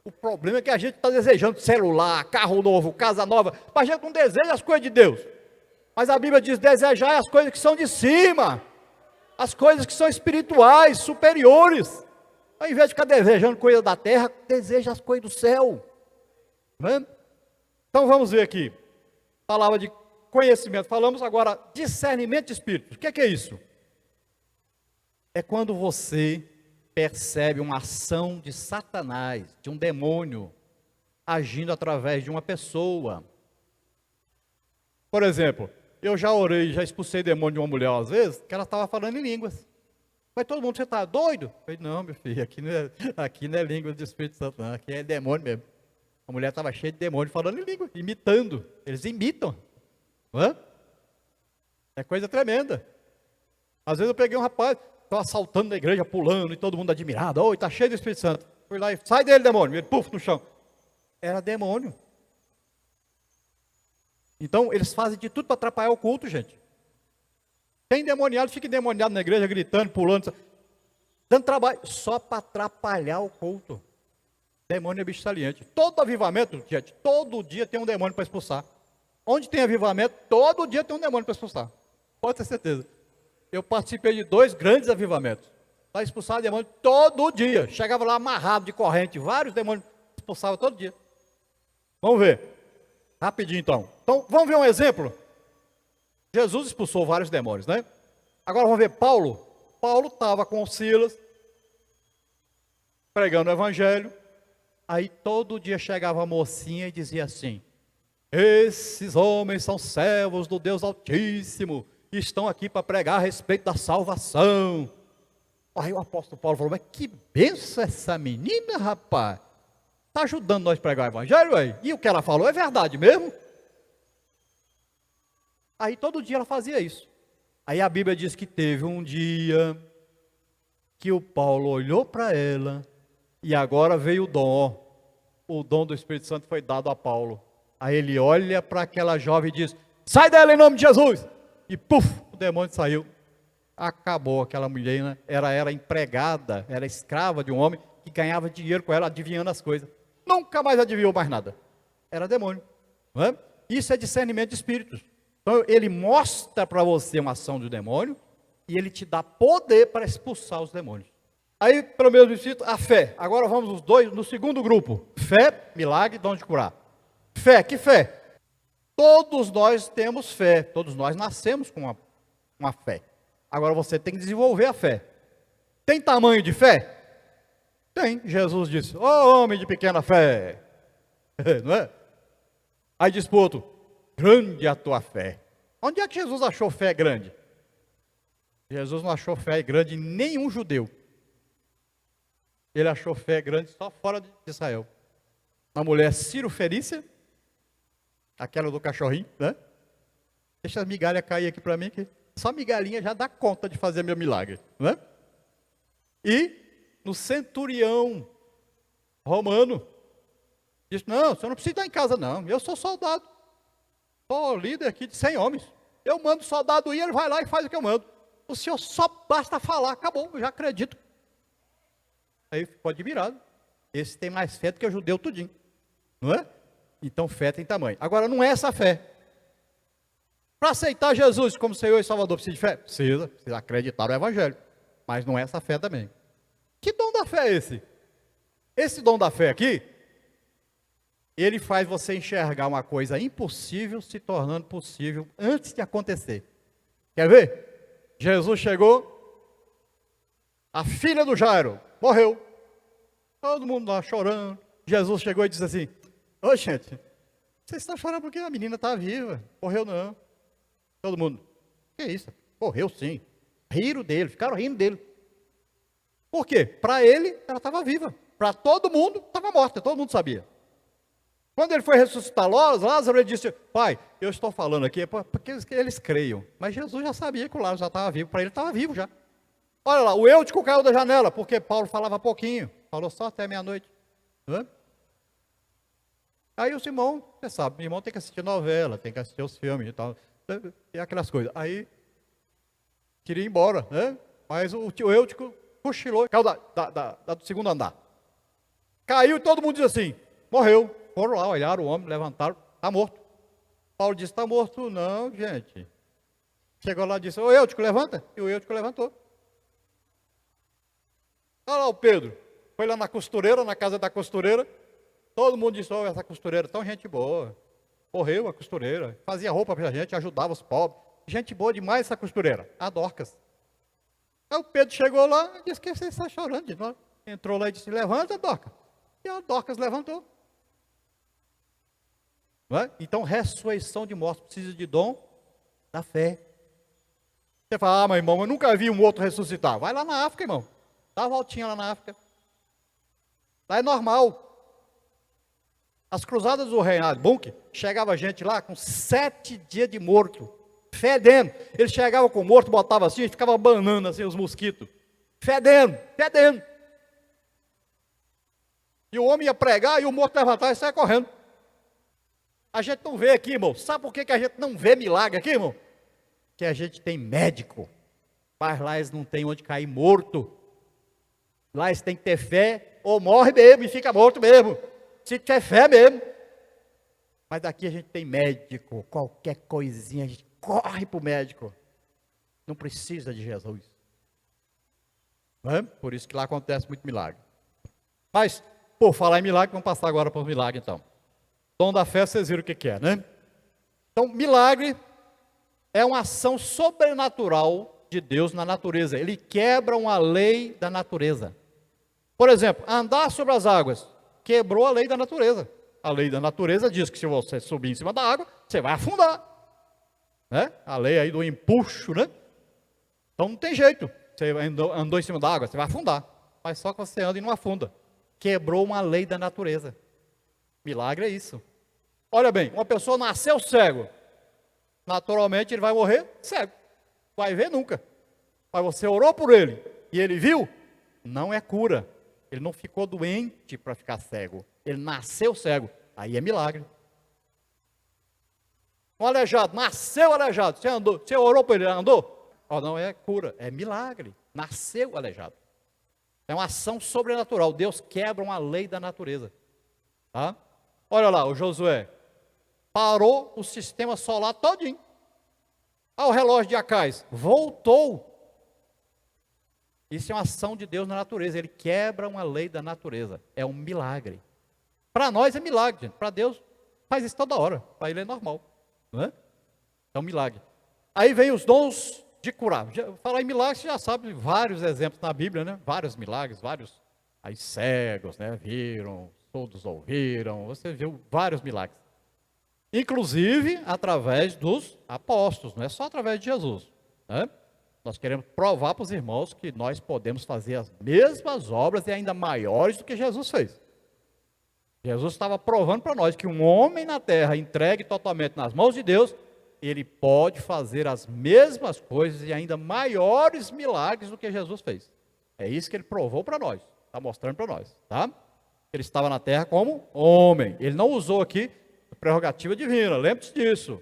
O problema é que a gente está desejando celular, carro novo, casa nova. Mas a gente não deseja as coisas de Deus. Mas a Bíblia diz, desejar as coisas que são de cima. As coisas que são espirituais, superiores. Ao invés de ficar desejando coisas da terra, deseja as coisas do céu. Não? Então vamos ver aqui. Palavra de conhecimento. Falamos agora discernimento de espíritos. O que é isso? É quando você percebe uma ação de Satanás, de um demônio, agindo através de uma pessoa. Por exemplo, eu já orei, já expulsei demônio de uma mulher às vezes, que ela estava falando em línguas. Mas todo mundo, você está doido? Eu falei, não, meu filho, aqui não é língua do Espírito Santo, não, aqui é demônio mesmo. A mulher estava cheia de demônio falando em língua, imitando. Eles imitam. Não é? É coisa tremenda. Às vezes eu peguei um rapaz, estava saltando na igreja, pulando, e todo mundo admirado. Oh, está cheio do Espírito Santo. Fui lá e, sai dele, demônio. Ele, puf, no chão. Era demônio. Então, eles fazem de tudo para atrapalhar o culto, gente. Tem endemoniado, fica endemoniado na igreja, gritando, pulando, dando trabalho, só para atrapalhar o culto. Demônio é bicho saliente. Todo avivamento, gente, todo dia tem um demônio para expulsar. Onde tem avivamento, todo dia tem um demônio para expulsar. Pode ter certeza. Eu participei de 2 grandes avivamentos. Para expulsar demônio todo dia. Chegava lá amarrado de corrente, vários demônios expulsavam todo dia. Vamos ver. Rapidinho então. Então, vamos ver um exemplo. Jesus expulsou vários demônios, né? Agora vamos ver Paulo. Paulo estava com Silas, pregando o evangelho. Aí todo dia chegava a mocinha e dizia assim, esses homens são servos do Deus Altíssimo, e estão aqui para pregar a respeito da salvação. Aí o apóstolo Paulo falou, mas que benção essa menina, rapaz. Está ajudando nós a pregar o evangelho, aí? E o que ela falou é verdade mesmo? Aí todo dia ela fazia isso. Aí a Bíblia diz que teve um dia que o Paulo olhou para ela e agora veio o dom. O dom do Espírito Santo foi dado a Paulo. Aí ele olha para aquela jovem e diz, sai dela em nome de Jesus. E puf, o demônio saiu. Acabou aquela mulher, né? Era empregada, era escrava de um homem que ganhava dinheiro com ela, adivinhando as coisas. Nunca mais adivinhou mais nada. Era demônio. Não é? Isso é discernimento de espíritos. Então, ele mostra para você uma ação do demônio e ele te dá poder para expulsar os demônios. Aí, pelo mesmo Espírito, a fé. Agora vamos os dois no segundo grupo. Fé, milagre, dom de curar. Fé, que fé? Todos nós temos fé. Todos nós nascemos com uma fé. Agora você tem que desenvolver a fé. Tem tamanho de fé? Tem. Jesus disse, ó homem de pequena fé. Não é? Aí diz para o outro, grande a tua fé. Onde é que Jesus achou fé grande? Jesus não achou fé grande em nenhum judeu. Ele achou fé grande só fora de Israel. Na mulher Ciro-fenícia, aquela do cachorrinho, né? Deixa as migalhas cair aqui para mim, que só migalhinha já dá conta de fazer meu milagre, né? E no centurião romano, disse, não, você não precisa estar em casa não, eu sou soldado. Sou líder aqui de 100 homens. Eu mando o soldado ir, ele vai lá e faz o que eu mando. O senhor só basta falar, acabou, eu já acredito. Aí ficou admirado. Esse tem mais fé do que o judeu tudinho. Não é? Então fé tem tamanho. Agora não é essa fé. Para aceitar Jesus como Senhor e Salvador, precisa de fé? Precisa acreditar no Evangelho. Mas não é essa fé também. Que dom da fé é esse? Esse dom da fé aqui, ele faz você enxergar uma coisa impossível se tornando possível antes de acontecer. Quer ver? Jesus chegou, a filha do Jairo morreu. Todo mundo lá chorando. Jesus chegou e disse assim, ô gente, vocês estão chorando porque a menina está viva. Morreu não. Todo mundo, que isso? Morreu sim. Riram dele, ficaram rindo dele. Por quê? Para ele, ela estava viva. Para todo mundo, estava morta, todo mundo sabia. Quando ele foi ressuscitar Lázaro, ele disse, pai, eu estou falando aqui porque eles creiam. Mas Jesus já sabia que o Lázaro já estava vivo, para ele estava vivo já. Olha lá, o Eutico caiu da janela, porque Paulo falava pouquinho, falou só até meia-noite. Aí o Simão, você sabe, o irmão tem que assistir novela, tem que assistir os filmes e tal, e aquelas coisas. Aí, queria ir embora, né? Mas o tio Eutico cochilou, caiu do segundo andar. Caiu e todo mundo diz assim, morreu. Foram lá, olharam o homem, levantaram, está morto. Paulo disse, está morto não, gente. Chegou lá e disse, ô Eutico, levanta. E o Eutico levantou. Olha lá o Pedro, foi lá na costureira, na casa da costureira. Todo mundo disse, oh, essa costureira tão gente boa. Morreu a costureira, fazia roupa para a gente, ajudava os pobres. Gente boa demais essa costureira, a Dorcas. Aí o Pedro chegou lá e disse que você está chorando de nós. Entrou lá e disse, levanta, Dorcas. E a Dorcas levantou. Não é? Então, ressurreição de mortos precisa de dom da fé. Você fala, mas irmão, eu nunca vi um outro ressuscitar. Vai lá na África, irmão. Dá uma voltinha lá na África. Lá é normal. As cruzadas do Reinhard Bunke, chegava gente lá com 7 dias de morto, fedendo. Ele chegava com o morto, botava assim, e ficava banando assim os mosquitos. Fedendo. E o homem ia pregar e o morto levantava e saia correndo. A gente não vê aqui, irmão. Sabe por que a gente não vê milagre aqui, irmão? Que a gente tem médico. Mas lá eles não têm onde cair morto. Lá eles têm que ter fé, ou morre mesmo e fica morto mesmo. Se tiver fé mesmo. Mas daqui a gente tem médico. Qualquer coisinha a gente corre para o médico. Não precisa de Jesus. Não é? Por isso que lá acontece muito milagre. Mas, por falar em milagre, vamos passar agora para os milagres então. Dom da fé, vocês viram o que é, né? Então, milagre é uma ação sobrenatural de Deus na natureza. Ele quebra uma lei da natureza. Por exemplo, andar sobre as águas quebrou a lei da natureza. A lei da natureza diz que se você subir em cima da água, você vai afundar. Né? A lei aí do empuxo, né? Então não tem jeito. Você andou em cima da água, você vai afundar. Mas só que você anda e não afunda. Quebrou uma lei da natureza. Milagre é isso. Olha bem, uma pessoa nasceu cego. Naturalmente ele vai morrer cego. Vai ver nunca. Mas você orou por ele e ele viu? Não é cura. Ele não ficou doente para ficar cego. Ele nasceu cego. Aí é milagre. Um aleijado, nasceu aleijado. Você orou por ele, ele andou? Oh, não é cura, é milagre. Nasceu aleijado. É uma ação sobrenatural. Deus quebra uma lei da natureza. Tá? Olha lá, o Josué parou o sistema solar todinho. O relógio de Acais voltou. Isso é uma ação de Deus na natureza. Ele quebra uma lei da natureza. É um milagre. Para nós é milagre, gente. Para Deus faz isso toda hora. Para ele é normal. Não é? É um milagre. Aí vem os dons de curar. Falar em milagre, você já sabe vários exemplos na Bíblia, né? Vários milagres, vários. Aí cegos, né? Viram, todos ouviram. Você viu vários milagres. Inclusive através dos apóstolos, não é só através de Jesus. Né? Nós queremos provar para os irmãos que nós podemos fazer as mesmas obras e ainda maiores do que Jesus fez. Jesus estava provando para nós que um homem na terra entregue totalmente nas mãos de Deus, ele pode fazer as mesmas coisas e ainda maiores milagres do que Jesus fez. É isso que ele provou para nós, está mostrando para nós. Tá? Ele estava na terra como homem, ele não usou aqui prerrogativa divina, lembre-se disso.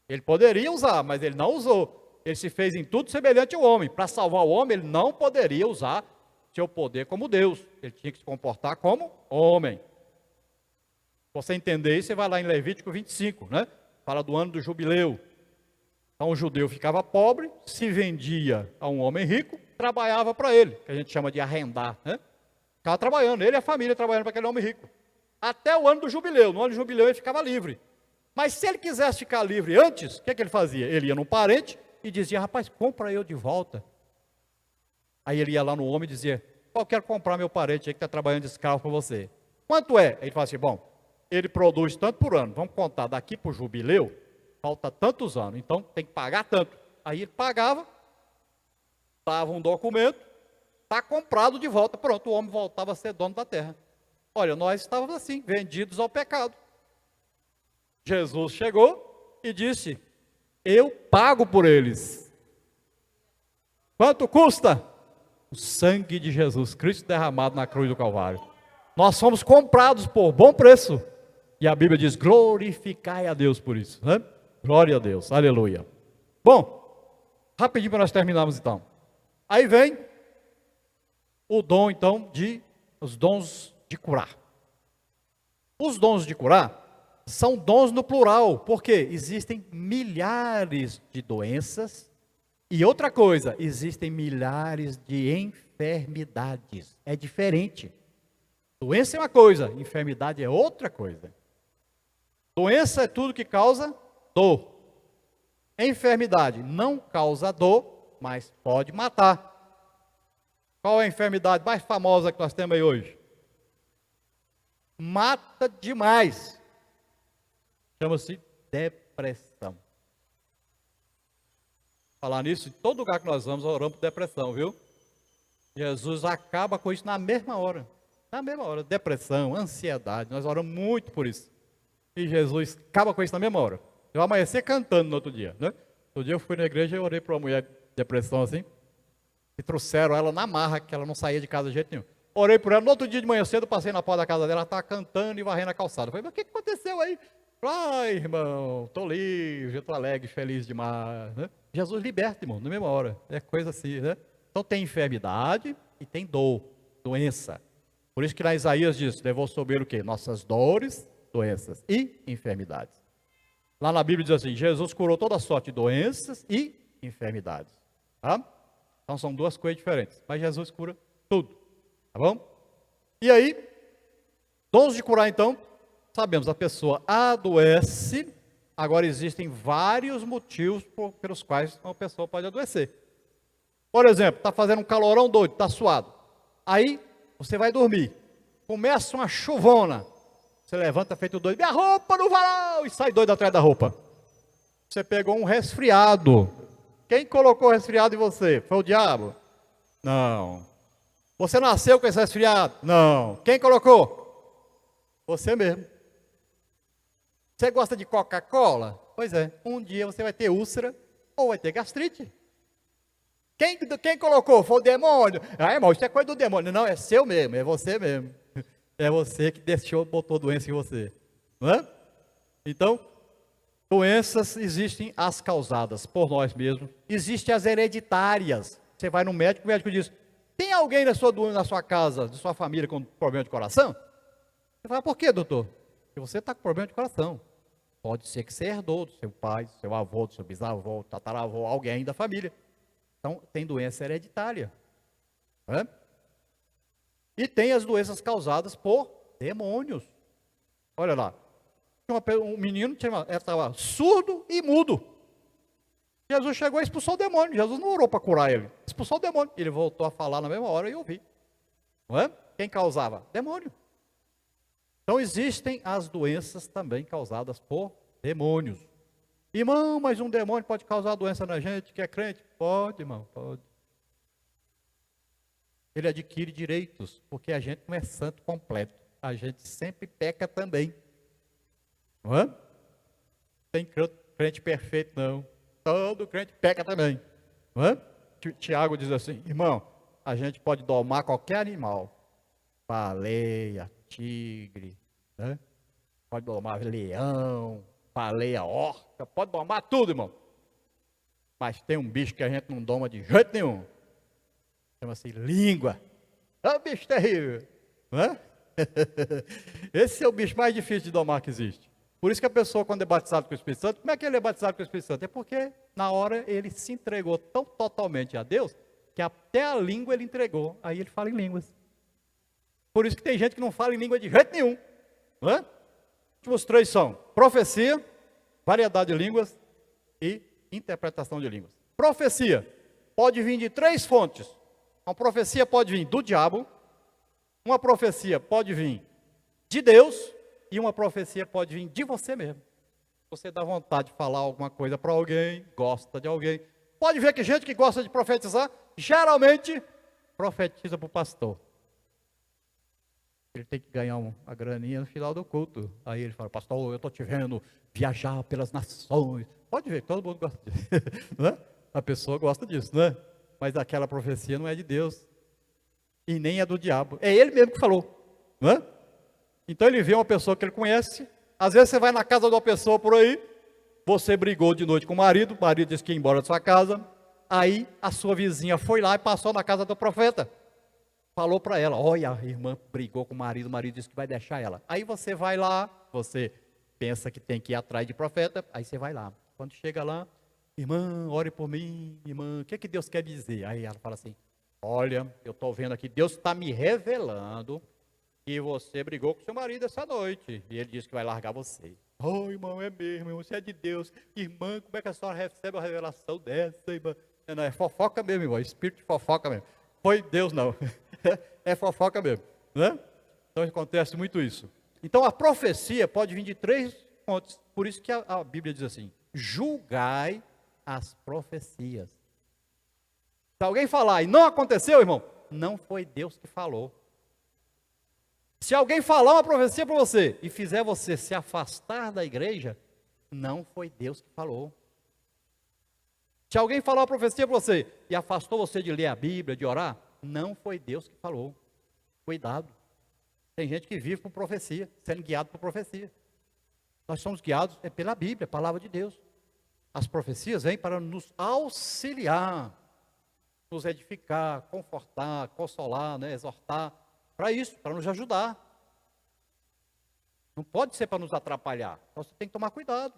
Ele poderia usar, mas ele não usou. Ele se fez em tudo semelhante ao homem. Para salvar o homem, ele não poderia usar seu poder como Deus. Ele tinha que se comportar como homem. Se você entender isso, você vai lá em Levítico 25, né? Fala do ano do jubileu. Então o judeu ficava pobre, se vendia a um homem rico, trabalhava para ele, que a gente chama de arrendar, né? Ficava trabalhando, ele e a família trabalhando para aquele homem rico. Até o ano do jubileu. No ano do jubileu ele ficava livre. Mas se ele quisesse ficar livre antes, o que ele fazia? Ele ia num parente e dizia, rapaz, compra eu de volta. Aí ele ia lá no homem e dizia, eu quero comprar meu parente aí que está trabalhando de escravo para você. Quanto é? Ele fala assim, bom, ele produz tanto por ano, vamos contar daqui para o jubileu, falta tantos anos, então tem que pagar tanto. Aí ele pagava, dava um documento, está comprado de volta, pronto, o homem voltava a ser dono da terra. Olha, nós estávamos assim, vendidos ao pecado. Jesus chegou e disse, eu pago por eles. Quanto custa? O sangue de Jesus Cristo derramado na cruz do Calvário. Nós fomos comprados por bom preço. E a Bíblia diz, glorificai a Deus por isso. Né? Glória a Deus, aleluia. Bom, rapidinho para nós terminarmos então. Aí vem o dom então os dons de curar. Os dons de curar são dons no plural, porque existem milhares de doenças e outra coisa, existem milhares de enfermidades. É diferente. Doença é uma coisa, enfermidade é outra coisa. Doença é tudo que causa dor. Enfermidade não causa dor, mas pode matar. Qual é a enfermidade mais famosa que nós temos aí hoje? Mata demais. Chama-se depressão. Falar nisso, em todo lugar que nós vamos, oramos por depressão, viu? Jesus acaba com isso na mesma hora. Na mesma hora. Depressão, ansiedade, nós oramos muito por isso. E Jesus acaba com isso na mesma hora. Eu vou amanhecer cantando no outro dia, né? Outro dia eu fui na igreja e orei para uma mulher de depressão assim. E trouxeram ela na marra, que ela não saía de casa de jeito nenhum. Orei por ela, no outro dia de manhã cedo, passei na porta da casa dela, ela estava cantando e varrendo a calçada. Eu falei, mas o que aconteceu aí? Ai, irmão, estou livre, estou alegre, feliz demais. Né? Jesus liberta, irmão, na mesma hora. É coisa assim, né? Então tem enfermidade e tem dor, doença. Por isso que lá Isaías diz, levou sobre ele o quê? Nossas dores, doenças e enfermidades. Lá na Bíblia diz assim, Jesus curou toda sorte de doenças e enfermidades. Tá? Então são duas coisas diferentes, mas Jesus cura tudo. Tá bom? E aí, dons de curar então, sabemos, a pessoa adoece, agora existem vários motivos pelos quais uma pessoa pode adoecer. Por exemplo, está fazendo um calorão doido, está suado. Aí, você vai dormir, começa uma chuvona, você levanta feito doido, minha roupa no varal, e sai doido atrás da roupa. Você pegou um resfriado. Quem colocou o resfriado em você? Foi o diabo? Não. Você nasceu com esse resfriado? Não. Quem colocou? Você mesmo. Você gosta de Coca-Cola? Pois é, um dia você vai ter úlcera ou vai ter gastrite. Quem colocou? Foi o demônio. Ah, irmão, isso é coisa do demônio. Não, é seu mesmo, é você mesmo. É você que botou doença em você. Não é? Então, doenças existem as causadas por nós mesmos. Existem as hereditárias. Você vai no médico, o médico diz, tem alguém na sua casa, de sua família com problema de coração? Você fala, por quê, doutor? Porque você está com problema de coração. pode ser que você herdou do seu pai, do seu avô, do seu bisavô, tataravô, alguém da família. Então, tem doença hereditária. Né? E tem as doenças causadas por demônios. Olha lá. Um menino estava surdo e mudo. Jesus chegou e expulsou o demônio. Jesus não orou para curar ele. Expulsou o demônio. Ele voltou a falar na mesma hora e eu vi. Não é? Quem causava? Demônio. Então existem as doenças também causadas por demônios. Irmão, mas um demônio pode causar doença na gente que é crente? Pode, irmão, pode. Ele adquire direitos, porque a gente não é santo completo. A gente sempre peca também. Não é? Tem crente perfeito, não. Todo crente peca também. Não é? Tiago diz assim, irmão, a gente pode domar qualquer animal. Baleia, tigre, né? Pode domar leão, baleia, orca, pode domar tudo, irmão. Mas tem um bicho que a gente não doma de jeito nenhum. Chama-se língua. É um bicho terrível. Não é? Esse é o bicho mais difícil de domar que existe. Por isso que a pessoa, quando é batizado com o Espírito Santo, como é que ele é batizado com o Espírito Santo? É porque, na hora, ele se entregou tão totalmente a Deus, que até a língua ele entregou. Aí ele fala em línguas. Por isso que tem gente que não fala em língua de jeito nenhum. Não é? Os três são profecia, variedade de línguas e interpretação de línguas. Profecia pode vir de três fontes. Uma profecia pode vir do diabo, uma profecia pode vir de Deus e uma profecia pode vir de você mesmo. Você dá vontade de falar alguma coisa para alguém, gosta de alguém. Pode ver que gente que gosta de profetizar, geralmente profetiza para o pastor. Ele tem que ganhar a graninha no final do culto. Aí ele fala, pastor, eu estou te vendo viajar pelas nações. Pode ver, todo mundo gosta disso. Não é? A pessoa gosta disso, não é? Mas aquela profecia não é de Deus. E nem é do diabo. É ele mesmo que falou. Não é? Então ele vê uma pessoa que ele conhece. Às vezes você vai na casa de uma pessoa por aí. Você brigou de noite com o marido disse que ia embora da sua casa. Aí a sua vizinha foi lá e passou na casa do profeta. Falou para ela, olha, a irmã brigou com o marido disse que vai deixar ela. Aí você vai lá, você pensa que tem que ir atrás de profeta, aí você vai lá. Quando chega lá, irmã, ore por mim, irmã, o que que Deus quer dizer? Aí ela fala assim, olha, eu estou vendo aqui, Deus está me revelando que você brigou com seu marido essa noite, e ele disse que vai largar você. Oh, irmão, é mesmo, irmão, você é de Deus. Irmã, como é que a senhora recebe uma revelação dessa, irmã? Não, é fofoca mesmo, irmão, espírito de fofoca mesmo. Foi Deus não, é fofoca mesmo, né? Então acontece muito isso. Então a profecia pode vir de três fontes, por isso que a Bíblia diz assim, julgai as profecias. Se alguém falar e não aconteceu, irmão, não foi Deus que falou. Se alguém falar uma profecia para você e fizer você se afastar da igreja, não foi Deus que falou. Se alguém falar uma profecia para você e afastou você de ler a Bíblia, de orar, não foi Deus que falou. Cuidado. Tem gente que vive por profecia, sendo guiado por profecia. Nós somos guiados pela Bíblia, a palavra de Deus. As profecias vêm para nos auxiliar, nos edificar, confortar, consolar, né, exortar. Para isso, para nos ajudar. Não pode ser para nos atrapalhar. Então você tem que tomar cuidado.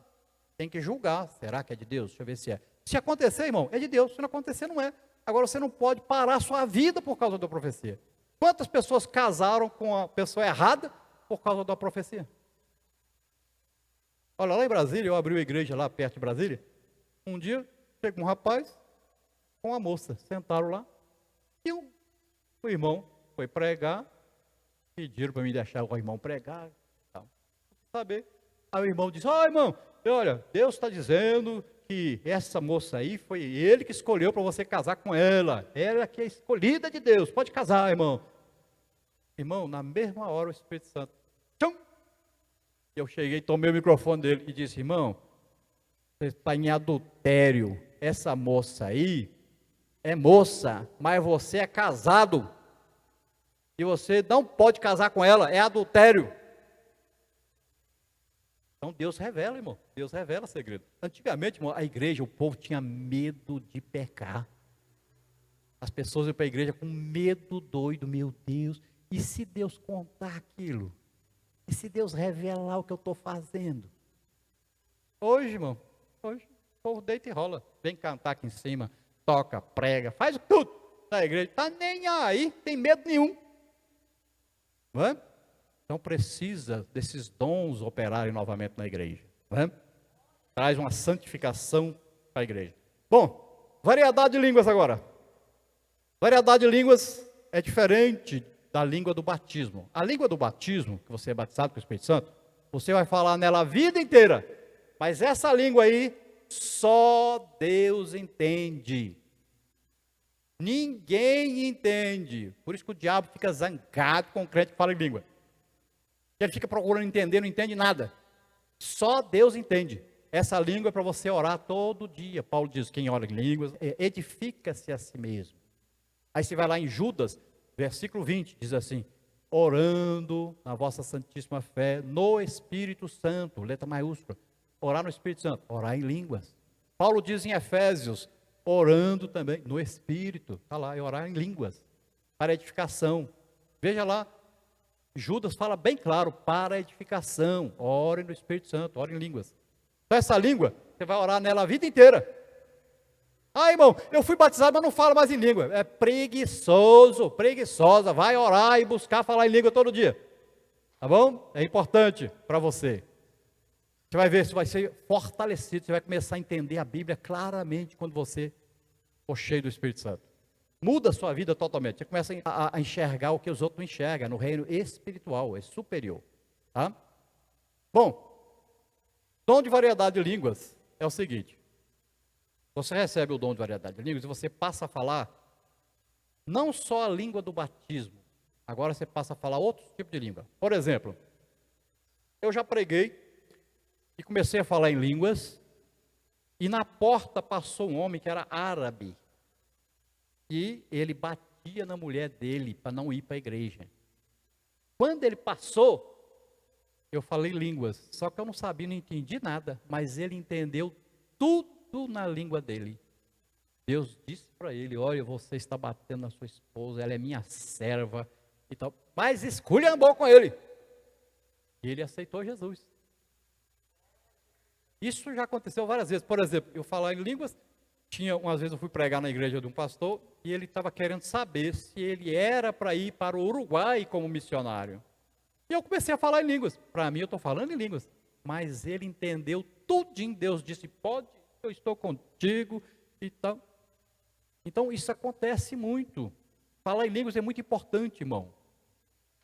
Tem que julgar. Será que é de Deus? Deixa eu ver se é. Se acontecer, irmão, é de Deus. Se não acontecer, não é. Agora você não pode parar a sua vida por causa da profecia. Quantas pessoas casaram com a pessoa errada por causa da profecia? Olha, lá em Brasília, eu abri uma igreja lá perto de Brasília. Um dia, chegou um rapaz com uma moça. Sentaram lá. E o irmão foi pregar. Pediram para mim deixar o irmão pregar. Saber. Aí o irmão disse, irmão, olha, Deus está dizendo que essa moça aí foi ele que escolheu para você casar com ela. Ela que é escolhida de Deus. Pode casar, irmão. Irmão, na mesma hora o Espírito Santo, tchum! Eu cheguei, tomei o microfone dele e disse, irmão, você está em adultério. Essa moça aí é moça, mas você é casado. E você não pode casar com ela, é adultério. Então Deus revela, irmão. Deus revela segredo. Antigamente, irmão, a igreja, o povo tinha medo de pecar. As pessoas iam para a igreja com medo doido, meu Deus. E se Deus contar aquilo? E se Deus revelar o que eu estou fazendo? Hoje, irmão, hoje, o povo deita e rola. Vem cantar aqui em cima, toca, prega, faz tudo na igreja. Está nem aí, tem medo nenhum. Não é? Então precisa desses dons operarem novamente na igreja. Não é? Traz uma santificação para a igreja. Bom, variedade de línguas agora. Variedade de línguas é diferente da língua do batismo. A língua do batismo, que você é batizado com o Espírito Santo, você vai falar nela a vida inteira. Mas essa língua aí, só Deus entende. Ninguém entende. Por isso que o diabo fica zangado com o crente que fala em língua. Ele fica procurando entender, não entende nada. Só Deus entende. Essa língua é para você orar todo dia. Paulo diz, quem ora em línguas, edifica-se a si mesmo. Aí você vai lá em Judas, versículo 20, diz assim, orando na vossa santíssima fé, no Espírito Santo, letra maiúscula. Orar no Espírito Santo, orar em línguas. Paulo diz em Efésios, orando também no Espírito, está lá, é orar em línguas, para edificação. Veja lá, Judas fala bem claro, para edificação, ore no Espírito Santo, ore em línguas. Então essa língua, você vai orar nela a vida inteira. Ah, irmão, eu fui batizado, mas não falo mais em língua. É preguiçoso, preguiçosa, vai orar e buscar falar em língua todo dia. Tá bom? É importante para você. Você vai ver, você vai ser fortalecido, você vai começar a entender a Bíblia claramente quando você for cheio do Espírito Santo. Muda a sua vida totalmente. Você começa a enxergar o que os outros não enxergam, no reino espiritual, é superior. Tá? Bom, dom de variedade de línguas é o seguinte. Você recebe o dom de variedade de línguas e você passa a falar não só a língua do batismo, agora você passa a falar outro tipo de língua. Por exemplo, eu já preguei e comecei a falar em línguas, e na porta passou um homem que era árabe, e ele batia na mulher dele para não ir para a igreja. Quando ele passou, eu falei línguas, só que eu não sabia, não entendi nada, mas ele entendeu tudo na língua dele. Deus disse para ele, olha, você está batendo na sua esposa, ela é minha serva, e tal, mas esculhambou com ele. E ele aceitou Jesus. Isso já aconteceu várias vezes. Por exemplo, eu falar em línguas, umas vezes eu fui pregar na igreja de um pastor, e ele estava querendo saber se ele era para ir para o Uruguai como missionário. E eu comecei a falar em línguas. Para mim, eu estou falando em línguas. Mas ele entendeu tudinho. Deus disse, pode, eu estou contigo e tal. Então, isso acontece muito. Falar em línguas é muito importante, irmão.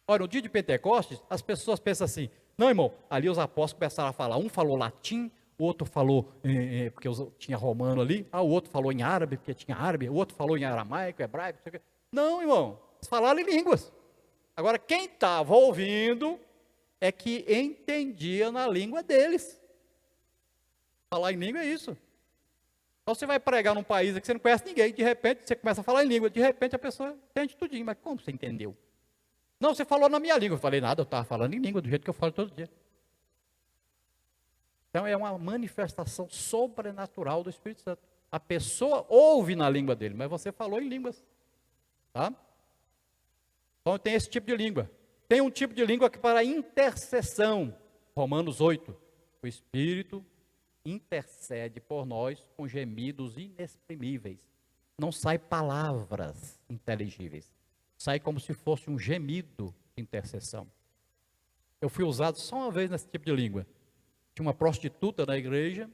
Olha, no dia de Pentecostes, as pessoas pensam assim, não, irmão, ali os apóstolos começaram a falar, um falou latim, o outro falou, porque tinha romano ali, o outro falou em árabe, porque tinha árabe, o outro falou em aramaico, hebraico, não sei o quê. Não, irmão, eles falaram em línguas. Agora, quem estava ouvindo é que entendia na língua deles. Falar em língua é isso. Então você vai pregar num país que você não conhece ninguém, de repente você começa a falar em língua, de repente a pessoa entende tudinho, mas como você entendeu? Não, você falou na minha língua. Eu falei nada, eu estava falando em língua, do jeito que eu falo todo dia. Então é uma manifestação sobrenatural do Espírito Santo. A pessoa ouve na língua dele, mas você falou em línguas. Tá? Então tem esse tipo de língua. Tem um tipo de língua que para intercessão. Romanos 8. O Espírito intercede por nós com gemidos inexprimíveis. Não sai palavras inteligíveis. Sai como se fosse um gemido de intercessão. Eu fui usado só uma vez nesse tipo de língua. Tinha uma prostituta na igreja,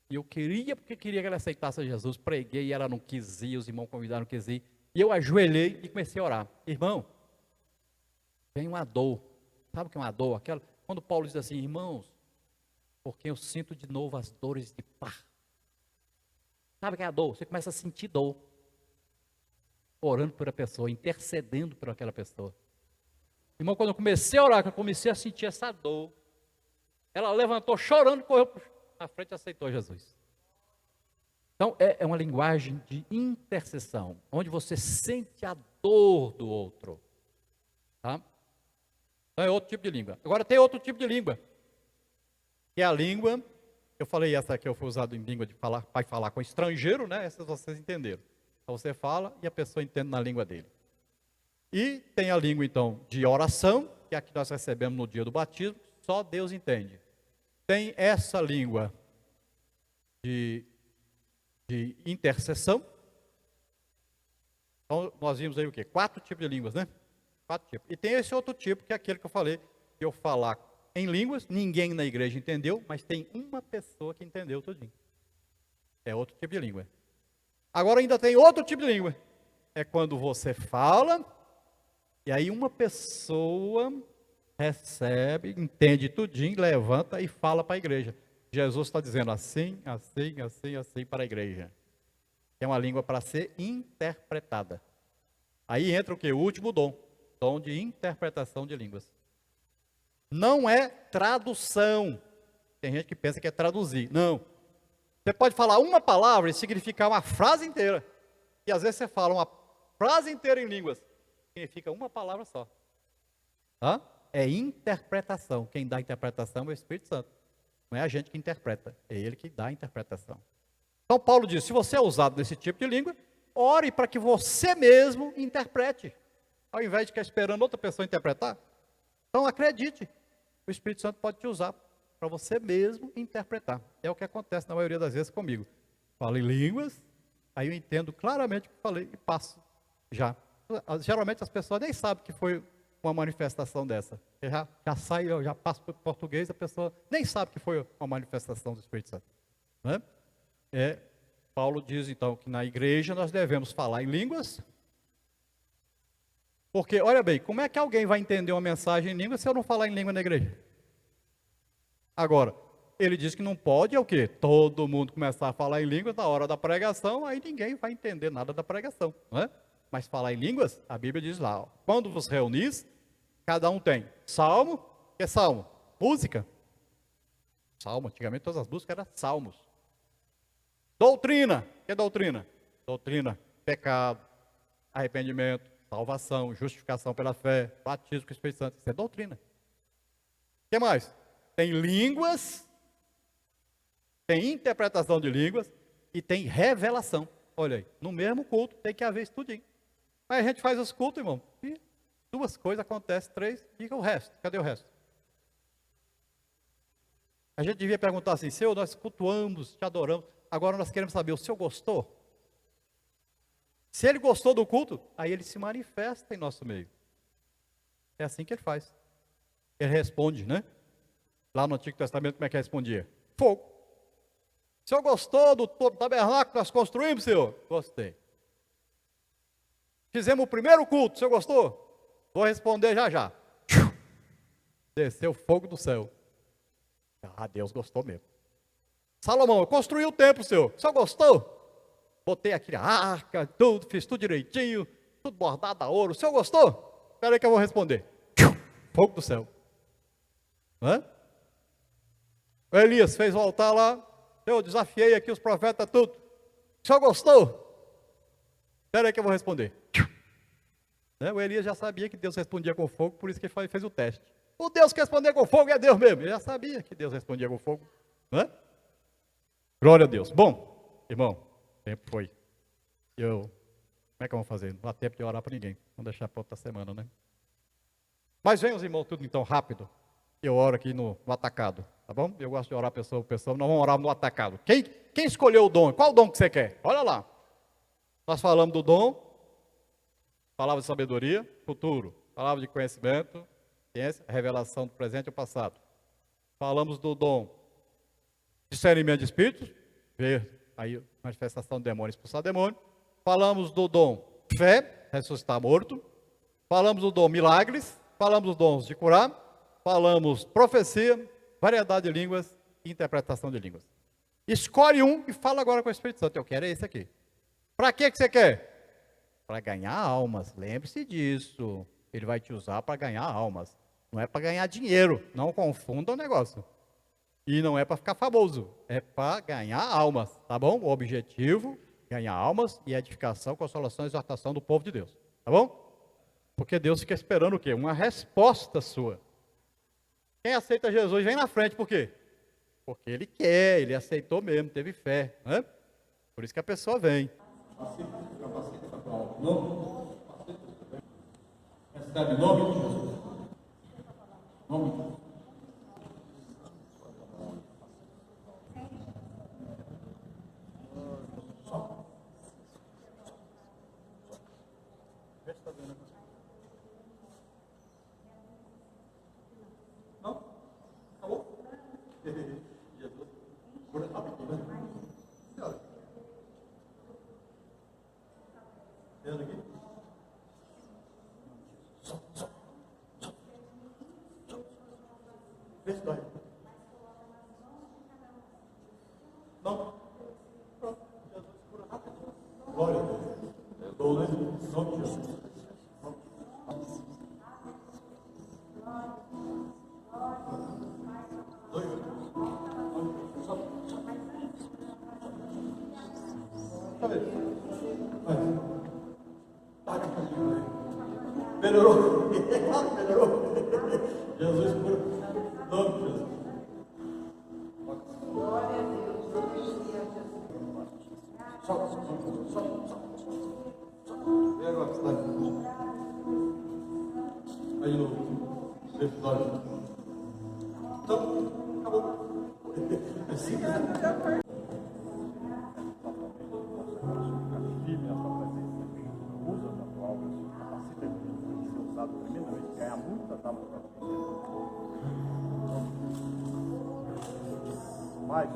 e eu porque queria que ela aceitasse Jesus, preguei e ela não quis ir, os irmãos convidaram, não quis ir, e eu ajoelhei e comecei a orar. Irmão, vem uma dor, sabe o que é uma dor? Quando Paulo diz assim, irmãos, porque eu sinto de novo as dores de parto. Sabe o que é a dor? Você começa a sentir dor, orando por a pessoa, intercedendo por aquela pessoa. Irmão, quando eu comecei a orar, eu comecei a sentir essa dor, ela levantou chorando, correu na frente e aceitou Jesus. Então, é uma linguagem de intercessão, onde você sente a dor do outro. Tá? Então, é outro tipo de língua. Agora, tem outro tipo de língua, que é a língua, eu falei essa aqui, eu fui usado em língua de falar, para falar com estrangeiro, né? Essas vocês entenderam. Então, você fala e a pessoa entende na língua dele. E tem a língua, então, de oração, que é a que nós recebemos no dia do batismo, só Deus entende. Tem essa língua de intercessão. Então, nós vimos aí o quê? 4 tipos de línguas, né? 4 tipos. E tem esse outro tipo, que é aquele que eu falei, que eu falar em línguas, ninguém na igreja entendeu, mas tem uma pessoa que entendeu tudinho. É outro tipo de língua. Agora ainda tem outro tipo de língua. É quando você fala, e aí uma pessoa recebe, entende tudinho, levanta e fala para a igreja. Jesus está dizendo assim, assim, assim, assim para a igreja. É uma língua para ser interpretada. Aí entra o que? O último dom. Dom de interpretação de línguas. Não é tradução. Tem gente que pensa que é traduzir. Não. Você pode falar uma palavra e significar uma frase inteira. E às vezes você fala uma frase inteira em línguas. Significa uma palavra só. Hã? É interpretação. Quem dá a interpretação é o Espírito Santo. Não é a gente que interpreta. É ele que dá a interpretação. Então Paulo diz, se você é usado nesse tipo de língua, ore para que você mesmo interprete. Ao invés de ficar esperando outra pessoa interpretar. Então acredite. O Espírito Santo pode te usar para você mesmo interpretar. É o que acontece na maioria das vezes comigo. Falo em línguas, aí eu entendo claramente o que falei e passo já. Geralmente as pessoas nem sabem que foi uma manifestação dessa. Eu já saio, eu já passo para o português, a pessoa nem sabe que foi uma manifestação do Espírito Santo. Né? Paulo diz então que na igreja nós devemos falar em línguas, porque, olha bem, como é que alguém vai entender uma mensagem em língua se eu não falar em língua na igreja? Agora, ele diz que não pode, é o quê? Todo mundo começar a falar em línguas na hora da pregação, aí ninguém vai entender nada da pregação, não é? Mas falar em línguas, a Bíblia diz lá, ó, quando vos reunis, cada um tem salmo, que é salmo? Música. Salmo, antigamente todas as músicas eram salmos. Doutrina, que é doutrina? Doutrina, pecado, arrependimento, salvação, justificação pela fé, batismo com o Espírito Santo, isso é doutrina. O que mais? Tem línguas, tem interpretação de línguas e tem revelação. Olha aí, no mesmo culto tem que haver estudinho. Mas a gente faz os cultos, irmão, e 2 coisas acontecem, 3, e o resto? Cadê o resto? A gente devia perguntar assim, Senhor, nós cultuamos, te adoramos, agora nós queremos saber, o Senhor gostou? Se ele gostou do culto, aí ele se manifesta em nosso meio. É assim que ele faz. Ele responde, né? Lá no Antigo Testamento, como é que respondia? Fogo. O Senhor gostou do tabernáculo que nós construímos, Senhor? Gostei. Fizemos o primeiro culto, o Senhor gostou? Vou responder já já. Desceu fogo do céu. Ah, Deus gostou mesmo. Salomão, eu construí o templo, Senhor. O Senhor gostou? Botei aqui a arca, tudo, fiz tudo direitinho, tudo bordado a ouro. O Senhor gostou? Espera aí que eu vou responder. Fogo do céu. Hã? O Elias fez o altar lá. Eu desafiei aqui os profetas, tudo. O Senhor gostou? Espera aí que eu vou responder. Né? O Elias já sabia que Deus respondia com fogo, por isso que ele fez o teste. O Deus que respondia com fogo é Deus mesmo. Ele já sabia que Deus respondia com fogo. Né? Glória a Deus. Bom, irmão, o tempo foi. Como é que vamos fazer? Não dá tempo de orar para ninguém. Vamos deixar para outra semana, né? Mas vem os irmãos tudo então rápido. Eu oro aqui no atacado, tá bom? Eu gosto de orar pessoa por pessoa, nós vamos orar no atacado. Quem escolheu o dom? Qual dom que você quer? Olha lá. Nós falamos do dom, palavra de sabedoria, futuro, palavra de conhecimento, ciência, revelação do presente e do passado. Falamos do dom, discernimento de espíritos, ver aí manifestação de demônio, expulsar demônio. Falamos do dom fé, ressuscitar morto. Falamos do dom milagres, falamos dos dons de curar. Falamos profecia, variedade de línguas e interpretação de línguas. Escolhe um e fala agora com o Espírito Santo. Eu quero esse aqui. Para que você quer? Para ganhar almas. Lembre-se disso. Ele vai te usar para ganhar almas. Não é para ganhar dinheiro. Não confunda o negócio. E não é para ficar famoso. É para ganhar almas. Tá bom? O objetivo, ganhar almas e edificação, consolação e exortação do povo de Deus. Tá bom? Porque Deus fica esperando o quê? Uma resposta sua. Quem aceita Jesus vem na frente, por quê? Porque ele quer, ele aceitou mesmo, teve fé. Né? Por isso que a pessoa vem. Recebe o nome de Jesus. Nome. cabeça. Vai. Taca a cabeça aí. Melhorou. Melhorou. Jesus cura. Em nome de Jesus. Glória a Deus. Glória a Jesus. Solta. E agora, está aí de novo. Fecha os olhos. Então, acabou. É simples. Firme a sua presença, usa a tua obra, capacita ele ser usado tremendamente, ganhar muitas almas para ti. Mais,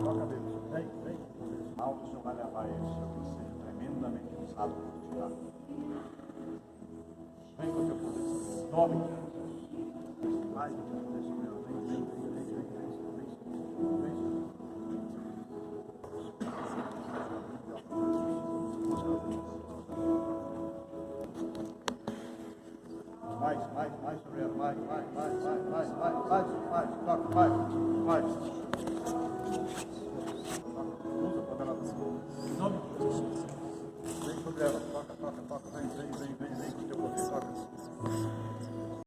toca a Deus, vem. Algo o Senhor vai levar ele, Senhor, que ele seja tremendamente usado por ti, tá? Vem com o teu poder, Senhor. Nome de Jesus. Mais do teu poder, Senhor. Vem. Mais, sobre ela, mais, toca, mais. Usa para ela assim. Em nome de Jesus. Vem sobre ela, toca, vem, com o teu poder, toca.